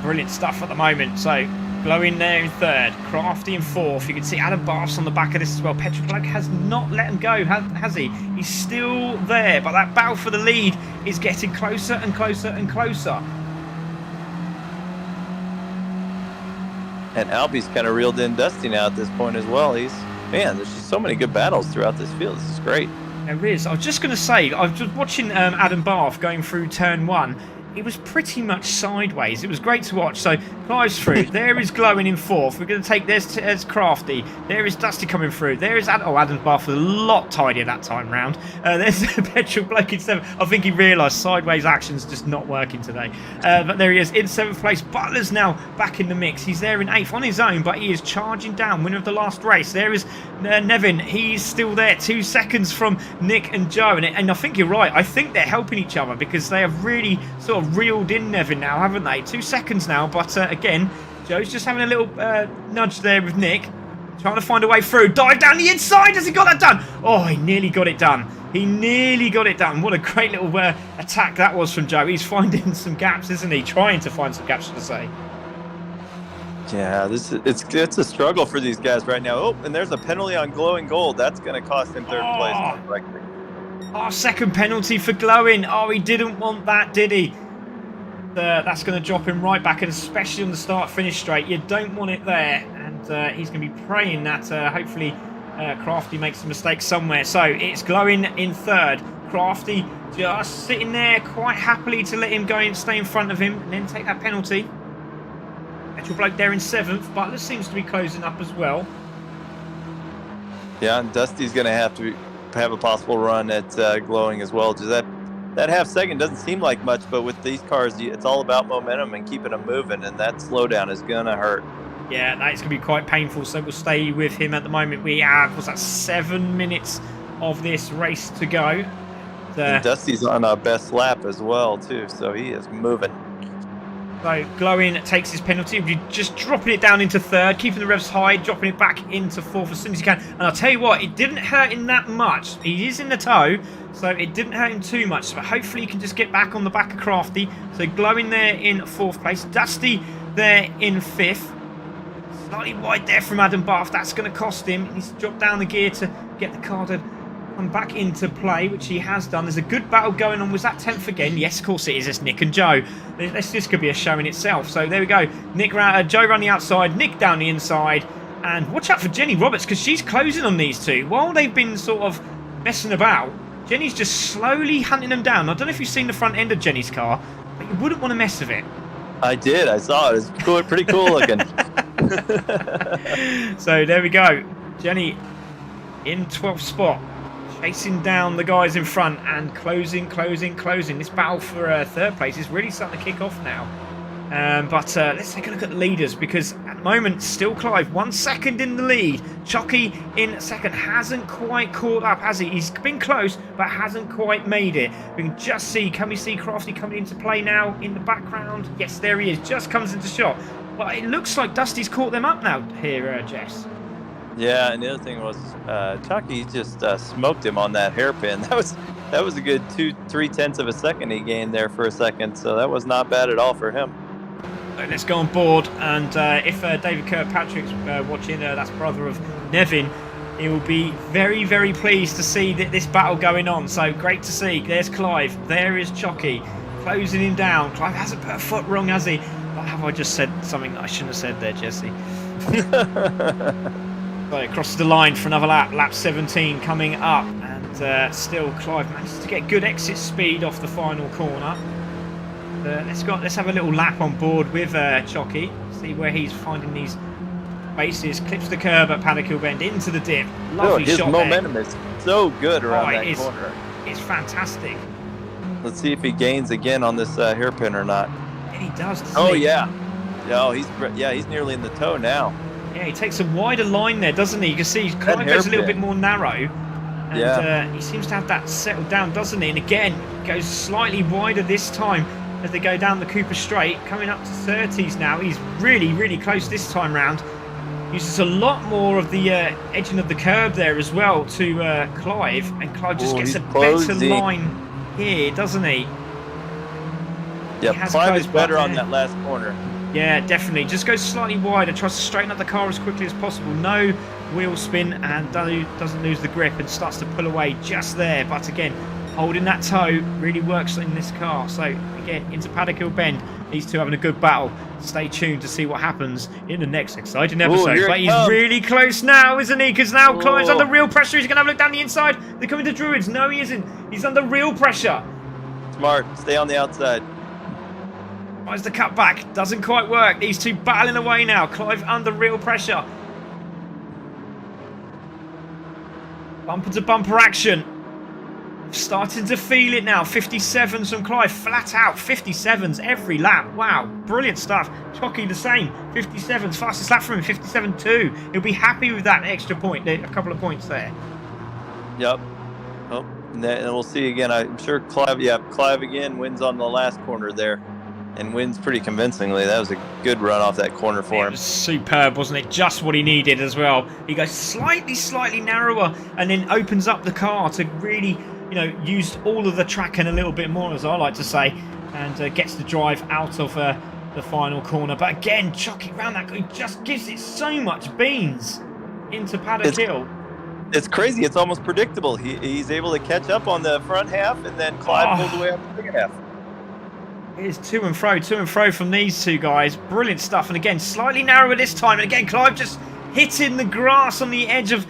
Brilliant stuff at the moment. So Glowing there in 3rd, Crafty in 4th. You can see Adam Barth's on the back of this as well. Petrol Bloke has not let him go, has he? He's still there, but that battle for the lead is getting closer and closer and closer. And Albie's kind of reeled in Dusty now at this point as well. Man, there's just so many good battles throughout this field. This is great. There is. I was just going to say, I was just watching Adam Barth going through turn 1. It was pretty much sideways. It was great to watch. So Clive's through. There is Glowing in 4th. We're going to take this as Crafty. There is Dusty coming through. There is Adam Barth was a lot tidier that time round. There's Petrol Bloke in 7th. I think he realised sideways action's just not working today. But there he is in 7th place. Butler's now back in the mix. He's there in 8th on his own, but he is charging down. Winner of the last race. There is Nevin. He's still there. 2 seconds from Nick and Joe. And I think you're right. I think they're helping each other, because they have really sort of reeled in Nevin now, haven't they? 2 seconds now, but again, Joe's just having a little nudge there with Nick, trying to find a way through. Dive down the inside. Has he got that done? Oh, he nearly got it done. He nearly got it done. What a great little attack that was from Joe. He's finding some gaps, isn't he? Trying to find some gaps, should I say. Yeah, it's a struggle for these guys right now. Oh, and there's a penalty on Glowing Gold. That's going to cost him 3rd place, most likely. Oh, 2nd penalty for Glowing. Oh, he didn't want that, did he? That's going to drop him right back, and especially on the start-finish straight. You don't want it there, and he's going to be praying that hopefully Crafty makes a mistake somewhere. So it's Glowing in 3rd, Crafty just sitting there quite happily to let him go and stay in front of him and then take that penalty. Actual bloke there in 7th. Butler seems to be closing up as well. Yeah, and Dusty's going to have a possible run at Glowing as well. Just that half second doesn't seem like much, but with these cars, it's all about momentum and keeping them moving, and that slowdown is going to hurt. Yeah, that's going to be quite painful, so we'll stay with him at the moment. We have, what's that, 7 minutes of this race to go. And Dusty's on a best lap as well, too, so he is moving. So Glowing takes his penalty. We're just dropping it down into 3rd, keeping the revs high, dropping it back into 4th as soon as you can. And I'll tell you what, it didn't hurt him that much. He is in the tow, so it didn't hurt him too much. But hopefully he can just get back on the back of Crafty. So Glowing there in 4th place. Dusty there in 5th. Slightly wide there from Adam Bath. That's going to cost him. He needs to drop down the gear to get the car to come back into play, which he has done. There's a good battle going on. Was that 10th again? Yes, of course it is. It's Nick and Joe. This could be a show in itself. So there we go. Joe around the outside, Nick down the inside. And watch out for Jenny Roberts, because she's closing on these two. While they've been sort of messing about, Jenny's just slowly hunting them down. I don't know if you've seen the front end of Jenny's car, but you wouldn't want to mess with it. I did. I saw it. It's cool, pretty cool looking. So there we go. Jenny in 12th spot. Chasing down the guys in front and closing. This battle for 3rd place is really starting to kick off now. But let's take a look at the leaders, because at the moment, still Clive 1 second in the lead. Chucky in 2nd, hasn't quite caught up, has he? He's been close, but hasn't quite made it. We can just see, can we see Crafty coming into play now in the background? Yes, there he is, just comes into shot. But it looks like Dusty's caught them up now here, Jess. Yeah, and the other thing was Chucky just smoked him on that hairpin. That was a good 2-3 of a second he gained there for a second, so that was not bad at all for him. So let's go on board, and if David Kirkpatrick's watching, that's brother of Nevin, he will be very, very pleased to see this battle going on. So great to see. There's Clive, there is Chucky, closing him down. Clive hasn't put a foot wrong, has he? Or have I just said something that I shouldn't have said there, Jesse? So across the line for another lap 17 coming up, and still Clive manages to get good exit speed off the final corner. Let's have a little lap on board with Chucky, see where he's finding these bases. Clips the curb at Paddock Hill Bend into the dip. Lovely his shot momentum there. is so good around that it's, corner. It's fantastic. Let's see if he gains again on this hairpin or not. Yeah, he does. Oh he? Yeah. Oh, he's nearly in the toe now. Yeah, he takes a wider line there, doesn't he? You can see Clive goes a little bit more narrow. And he seems to have that settled down, doesn't he? And again, goes slightly wider this time as they go down the Cooper Straight, coming up to 30s now. He's really, really close this time round. Uses a lot more of the edging of the curb there as well to Clive, and Clive just gets a better line here, doesn't he? Yeah, Clive is better on that last corner. Yeah, definitely. Just goes slightly wider, tries to straighten up the car as quickly as possible. No wheel spin, and doesn't lose the grip and starts to pull away just there. But again, holding that toe really works in this car. So again, into Paddock Hill Bend, these two having a good battle. Stay tuned to see what happens in the next exciting episode. But he's really close now, isn't he? Because now Clive's under real pressure. He's going to have a look down the inside. They're coming to Druids. No, he isn't. He's under real pressure. Smart. Stay on the outside. Tries the cut back, doesn't quite work. These two battling away now. Clive under real pressure. Bumper to bumper action. Starting to feel it now. 57s from Clive, flat out 57s every lap. Wow, brilliant stuff. Chucky the same, 57s, fastest lap from him, 57.2. He'll be happy with that extra point, a couple of points there. Yep. Oh, and we'll see again. I'm sure Clive again wins on the last corner there. And wins pretty convincingly. That was a good run off that corner for him. It was superb, wasn't it? Just what he needed as well. He goes slightly narrower and then opens up the car to really, use all of the track and a little bit more, as I like to say, and gets the drive out of the final corner. But again, Chucky round that, he just gives it so much beans into Paddock Hill. It's crazy. It's almost predictable. He's able to catch up on the front half, and then Clive pulls away on the second half. It is to and fro from these two guys. Brilliant stuff. And again, slightly narrower this time. And again, Clive just hitting the grass on the edge of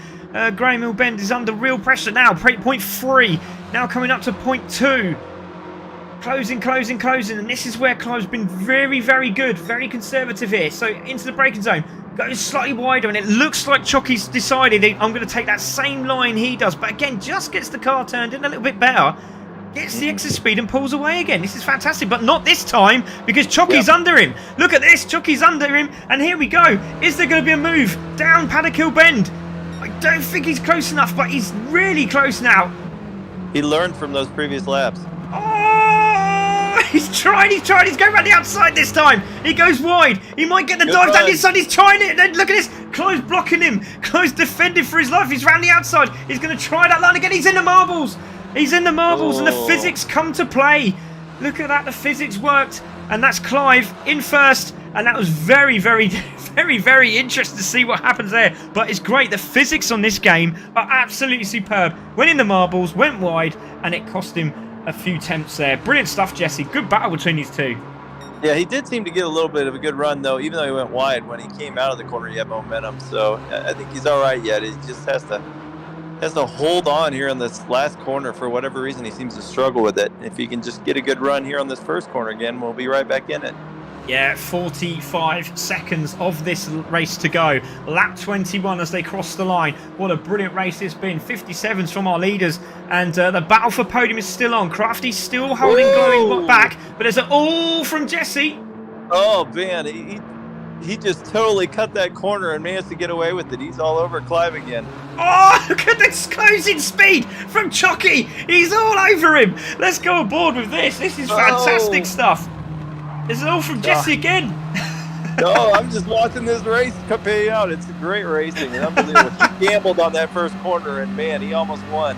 Graham Hill Bend is under real pressure now. 8.3 Now coming up to point 2. Closing, and this is where Clive's been very, very good, very conservative here. So into the braking zone, goes slightly wider, and it looks like Chucky's decided I'm going to take that same line he does. But again, just gets the car turned in a little bit better, gets the extra speed and pulls away again. This is fantastic, but not this time because Chucky's under him. Look at this, Chucky's under him, and here we go. Is there going to be a move down Paddock Hill Bend? I don't think he's close enough, but he's really close now. He learned from those previous laps. Oh, he's going around the outside this time. He goes wide. He might get the dive down the inside. He's trying it. And then look at this. Clive's blocking him. Clive's defending for his life. He's round the outside. He's going to try that line again. He's in the marbles. He's in the marbles, and the physics come to play. Look at that. The physics worked, and that's Clive in first. And that was very, very, very, very interesting to see what happens there. But it's great. The physics on this game are absolutely superb. Went in the marbles, went wide, and it cost him a few tenths there. Brilliant stuff, Jesse. Good battle between these two. Yeah, he did seem to get a little bit of a good run, though. Even though he went wide, when he came out of the corner, he had momentum. So I think he's all right yet. He just has to hold on here in this last corner. For whatever reason, he seems to struggle with it. If he can just get a good run here on this first corner again, we'll be right back in it. Yeah, 45 seconds of this race to go. Lap 21 as they cross the line. What a brilliant race it's been. 57s from our leaders. And the battle for podium is still on. Crafty's still holding Glowing back. But there's an all from Jesse. Oh, man. He just totally cut that corner and managed to get away with it. He's all over Clive again. Oh, look at this closing speed from Chucky. He's all over him. Let's go aboard with this. This is fantastic stuff. This is all from Jesse again. No, I'm just watching this race pay out. It's great racing. Unbelievable. He gambled on that first corner, and man, he almost won.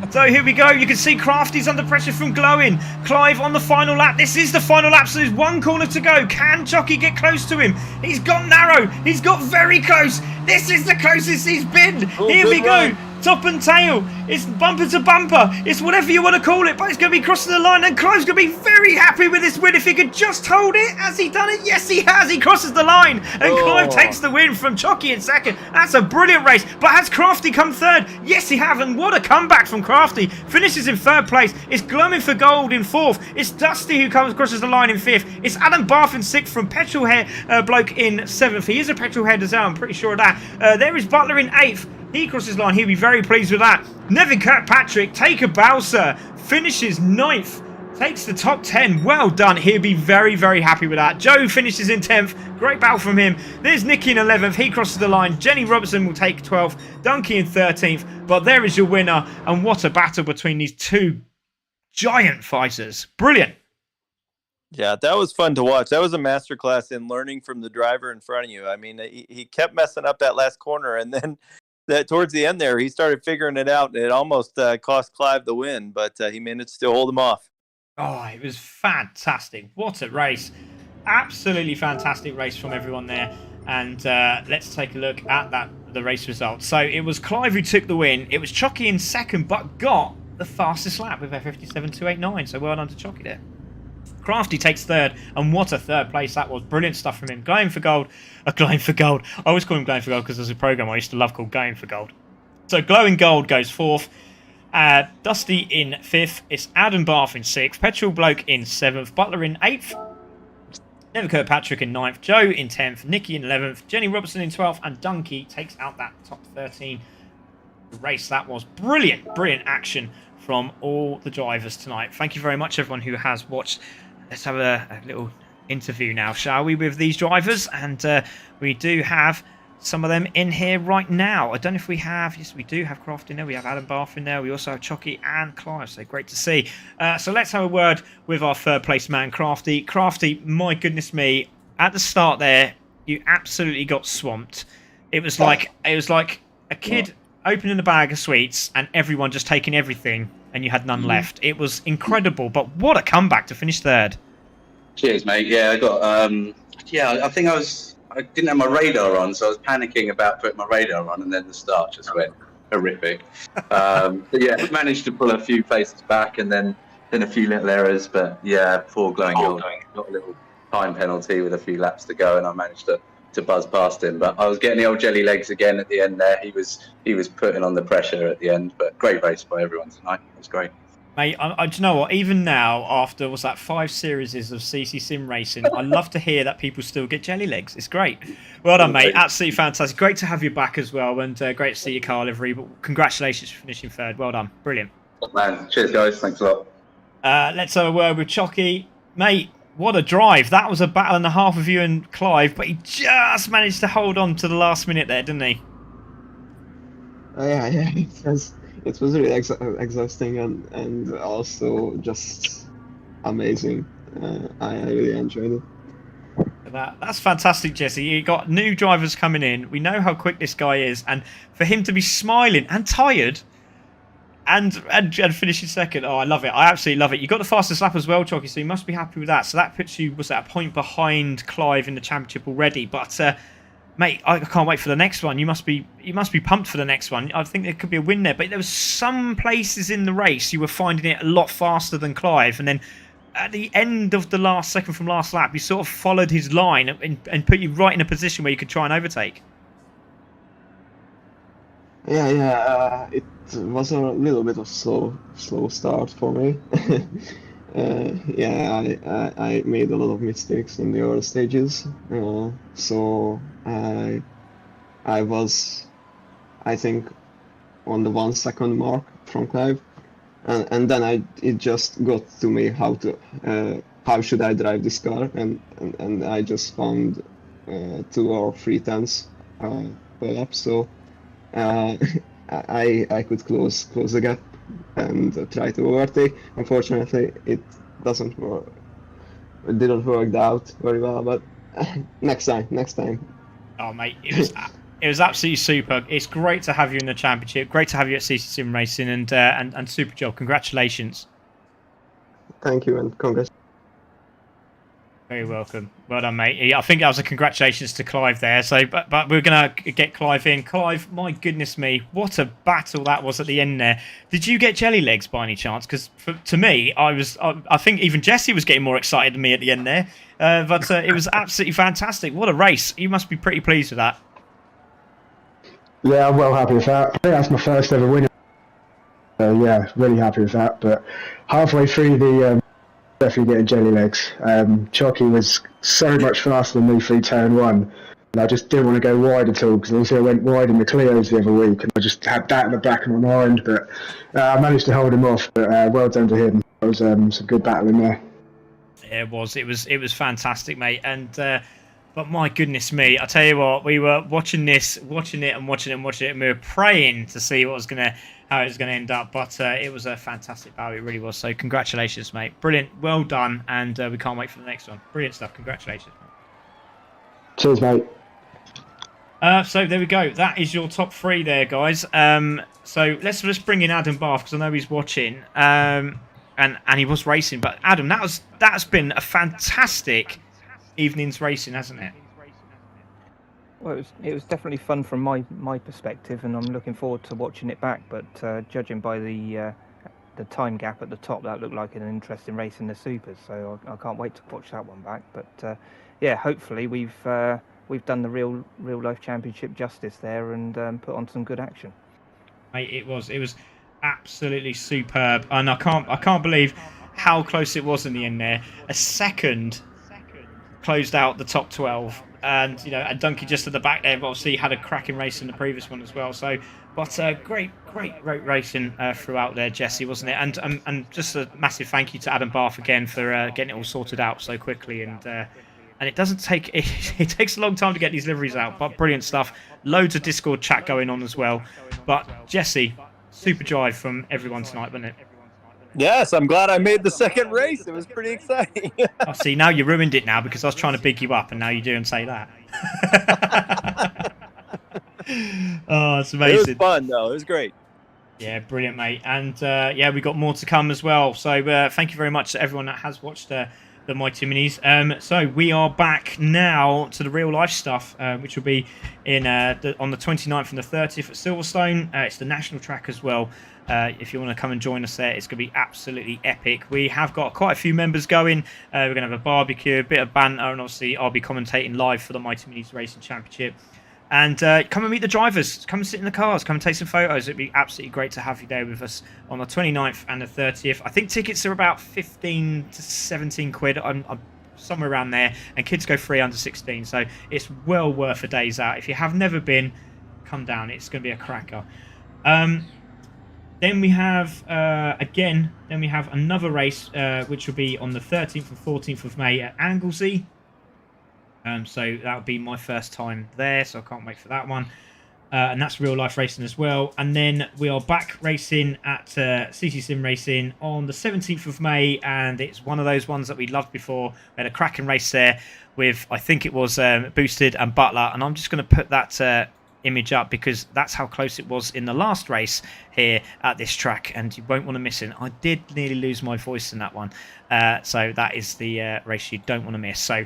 So here we go. You can see Crafty's under pressure from Glowing. Clive on the final lap. This is the final lap, so there's one corner to go. Can Chucky get close to him? He's got narrow. He's got very close. This is the closest he's been. Here we go. Top and tail. It's bumper to bumper. It's whatever you want to call it, but it's going to be crossing the line, and Clive's going to be very happy with this win if he could just hold it. Has he done it? Yes, he has. He crosses the line, and Clive takes the win from Chucky in second. That's a brilliant race. But has Crafty come third? Yes, he has, and what a comeback from Crafty. Finishes in third place. It's Glowing for gold in fourth. It's Dusty who crosses the line in fifth. It's Adam Barth in sixth from Petrol Hair bloke in seventh. He is a Petrol Hair as well, I'm pretty sure of that. There is Butler in eighth. He crosses the line. He'll be very pleased with that. Nevin Kirkpatrick, Taker Bowser, finishes ninth. Takes the top 10. Well done. He'll be very, very happy with that. Joe finishes in 10th. Great battle from him. There's Nicky in 11th. He crosses the line. Jenny Robertson will take 12th. Donkey in 13th. But there is your winner. And what a battle between these two giant fighters. Brilliant. Yeah, that was fun to watch. That was a masterclass in learning from the driver in front of you. I mean, he kept messing up that last corner, and then towards the end there, he started figuring it out, and it almost cost Clive the win, but he managed to hold him off. Oh, it was fantastic. What a race. Absolutely fantastic race from everyone there. And let's take a look at the race results. So it was Clive who took the win. It was Chucky in second, but got the fastest lap with a 57.289. So well done to Chucky there. Crafty takes third, and what a third place that was. Brilliant stuff from him. Glowing for gold. Glowing for gold. I always call him Glowing for gold because there's a program I used to love called Glowing for Gold. So Glowing Gold goes fourth. Dusty in fifth. It's Adam Barth in sixth. Petrol Bloke in seventh. Butler in eighth. Nevin Kirkpatrick in ninth. Joe in 10th. Nicky in 11th. Jenny Robertson in 12th. And Donkey takes out that top 13 race. That was brilliant. Brilliant action from all the drivers tonight. Thank you very much, everyone who has watched. Let's have a little interview now, shall we, with these drivers? And we do have some of them in here right now. I don't know if we have... Yes, we do have Croft in there. We have Adam Barth in there. We also have Chucky and Clive. So great to see. So let's have a word with our third place man, Crafty. Crafty, my goodness me. At the start there, you absolutely got swamped. It was like a kid opening a bag of sweets and everyone just taking everything, and you had none left. It was incredible, but what a comeback to finish third. Cheers, mate. Yeah, I got, I think I didn't have my radar on, so I was panicking about putting my radar on, and then the start just went horrific. But yeah, I managed to pull a few places back, and then a few little errors, but yeah, poor Glowing Gold got a little time penalty with a few laps to go, and I managed to to buzz past him. But I was getting the old jelly legs again at the end there. He was putting on the pressure at the end. But great race by everyone tonight. It was great. Mate, do you know what? Even now, after, what's that, 5 series of CC Sim Racing, I love to hear that people still get jelly legs. It's great. Well done, mate. Absolutely fantastic. Great to have you back as well, and great to see your car livery. But congratulations for finishing third. Well done. Brilliant. Oh, man, cheers, guys. Thanks a lot. Let's have a word with Chocky. Mate, what a drive. That was a battle and a half of you and Clive, but he just managed to hold on to the last minute there, didn't he? Yeah, it was really exhausting and also just amazing. I really enjoyed it. That's fantastic, Jesse. You got new drivers coming in. We know how quick this guy is, and for him to be smiling and tired and finishing second, oh, I love it. I absolutely love it. You got the fastest lap as well, Chocky, so you must be happy with that. So that puts you, was that a point behind Clive in the championship already? But mate, I can't wait for the next one. You must be pumped for the next one. I think there could be a win there, but there was some places in the race you were finding it a lot faster than Clive, and then at the end of the last second from last lap, you sort of followed his line and put you right in a position where you could try and overtake. It was a little bit of slow start for me. I made a lot of mistakes in the early stages, so I was, I think, on the 1 second mark from Clive, and then it just got to me how should I drive this car, and I just found 2 or 3 tenths per lap, so I could close the gap and try to overtake. Unfortunately, it didn't work out very well, but next time. Oh, mate, it was absolutely super. It's great to have you in the championship. Great to have you at CC Sim Racing, and super job. Congratulations. Thank you, and congrats. Very welcome. Well done, mate. I think that was a congratulations to Clive there. So, but we're gonna get Clive in. Clive, my goodness me, what a battle that was at the end there. Did you get jelly legs by any chance? Because to me, I think even Jesse was getting more excited than me at the end there. But it was absolutely fantastic. What a race! You must be pretty pleased with that. Yeah, I'm well happy with that. I think that's my first ever win. Yeah, really happy with that. But halfway through the definitely getting jelly legs. Chocky was so much faster than me through turn 1, and I just didn't want to go wide at all, because obviously I went wide in the Clios the other week, and I just had that in the back of my mind, but I managed to hold him off. But well done to him. It was some good battle in there. It was fantastic, mate. And but my goodness me, I tell you what, we were watching it, and we were praying to see how it was going to end up. But it was a fantastic battle, it really was. So congratulations, mate. Brilliant, well done, and we can't wait for the next one. Brilliant stuff. Congratulations, mate. Cheers, mate. So there we go. That is your top 3 there, guys. So let's just bring in Adam Bath, because I know he's watching. And he was racing. But Adam, that's been a fantastic evening's racing, hasn't it? Well, it was definitely fun from my perspective, and I'm looking forward to watching it back. But judging by the time gap at the top, that looked like an interesting race in the supers. So I can't wait to watch that one back. But yeah, hopefully we've done the real life championship justice there and put on some good action. Mate, it was absolutely superb, and I can't believe how close it was in the end there. A second closed out the top 12, and and Donkey just at the back there, but obviously had a cracking race in the previous one as well. So, but great racing throughout there, Jesse, wasn't it? And just a massive thank you to Adam Bath again for getting it all sorted out so quickly. And it doesn't take it takes a long time to get these liveries out, but brilliant stuff. Loads of Discord chat going on as well. But Jesse, super drive from everyone tonight, wasn't it? Yes, I'm glad I made the second race. It was pretty exciting. I see, now you ruined it now, because I was trying to big you up, and now you do and say that. Oh, it's amazing. It was fun, though. It was great. Yeah, brilliant, mate. And yeah, we got more to come as well. So thank you very much to everyone that has watched the Mighty Minis. So we are back now to the real life stuff, which will be on the 29th and the 30th at Silverstone. It's the national track as well. If you want to come and join us there, it's going to be absolutely epic. We have got quite a few members going. We're going to have a barbecue, a bit of banter, and obviously I'll be commentating live for the Mighty Minis Racing Championship. And come and meet the drivers. Come and sit in the cars. Come and take some photos. It'd be absolutely great to have you there with us on the 29th and the 30th. I think tickets are about 15 to 17 quid. I'm somewhere around there. And kids go free under 16. So it's well worth a day's out. If you have never been, come down. It's going to be a cracker. Then we have, another race, which will be on the 13th and 14th of May at Anglesey. So that'll be my first time there, so I can't wait for that one. And that's real life racing as well. And then we are back racing at CC Simracing on the 17th of May, and it's one of those ones that we loved before. We had a cracking race there with, I think it was Boosted and Butler, and I'm just going to put that image up because that's how close it was in the last race here at this track, and you won't want to miss it. I did nearly lose my voice in that one, so that is the race you don't want to miss. So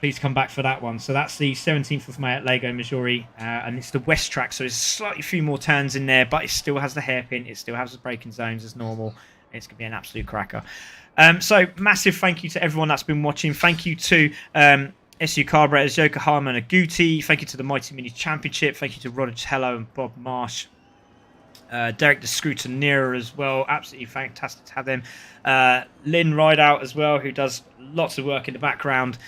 please come back for that one. So that's the 17th of May at Lego Missouri, and it's the West track, so there's slightly few more turns in there, but it still has the hairpin, it still has the braking zones as normal. It's going to be an absolute cracker. So massive thank you to everyone that's been watching. Thank you to SU Carburetors, Yokohama and Agouti. Thank you to the Mighty Minis Championship. Thank you to Roger Tello and Bob Marsh. Derek the Scrutineer as well. Absolutely fantastic to have them. Lynn Rideout as well, who does lots of work in the background.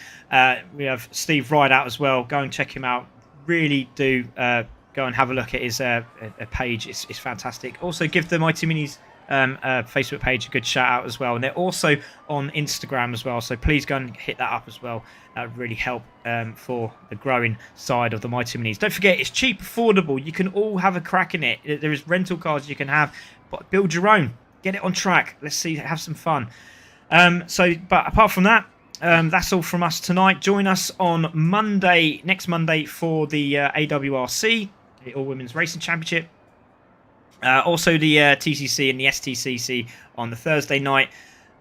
We have Steve Rideout as well. Go and check him out. Really do go and have a look at his page. It's fantastic. Also give the Mighty Minis Facebook page a good shout out as well, and they're also on Instagram as well, so please go and hit that up as well. That would really help for the growing side of the Mighty Minis. Don't forget, it's cheap, affordable, you can all have a crack in it. There is rental cars you can have, but build your own, get it on track. Let's see, have some fun. But apart from that, that's all from us tonight. Join us on next Monday for the AWRC, the All Women's Racing Championship. Also the TCC and the STCC on the Thursday night,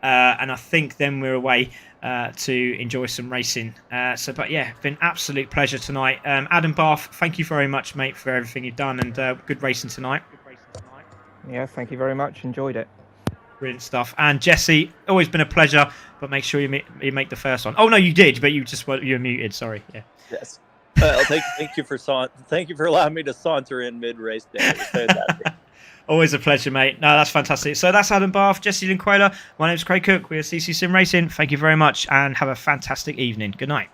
and I think then we're away to enjoy some racing. But yeah, been absolute pleasure tonight. Adam Bath, thank you very much, mate, for everything you've done, and good racing tonight. Yeah, thank you very much. Enjoyed it. Brilliant stuff. And Jesse, always been a pleasure, but make sure you make the first one. Oh no, you did, but you were muted. Sorry. Yeah. Yes. Thank you for allowing me to saunter in mid race day. Always a pleasure, mate. No, that's fantastic. So that's Adam Bath, Jesse Linquela. My name's Craig Cook. We are CC Sim Racing. Thank you very much, and have a fantastic evening. Good night.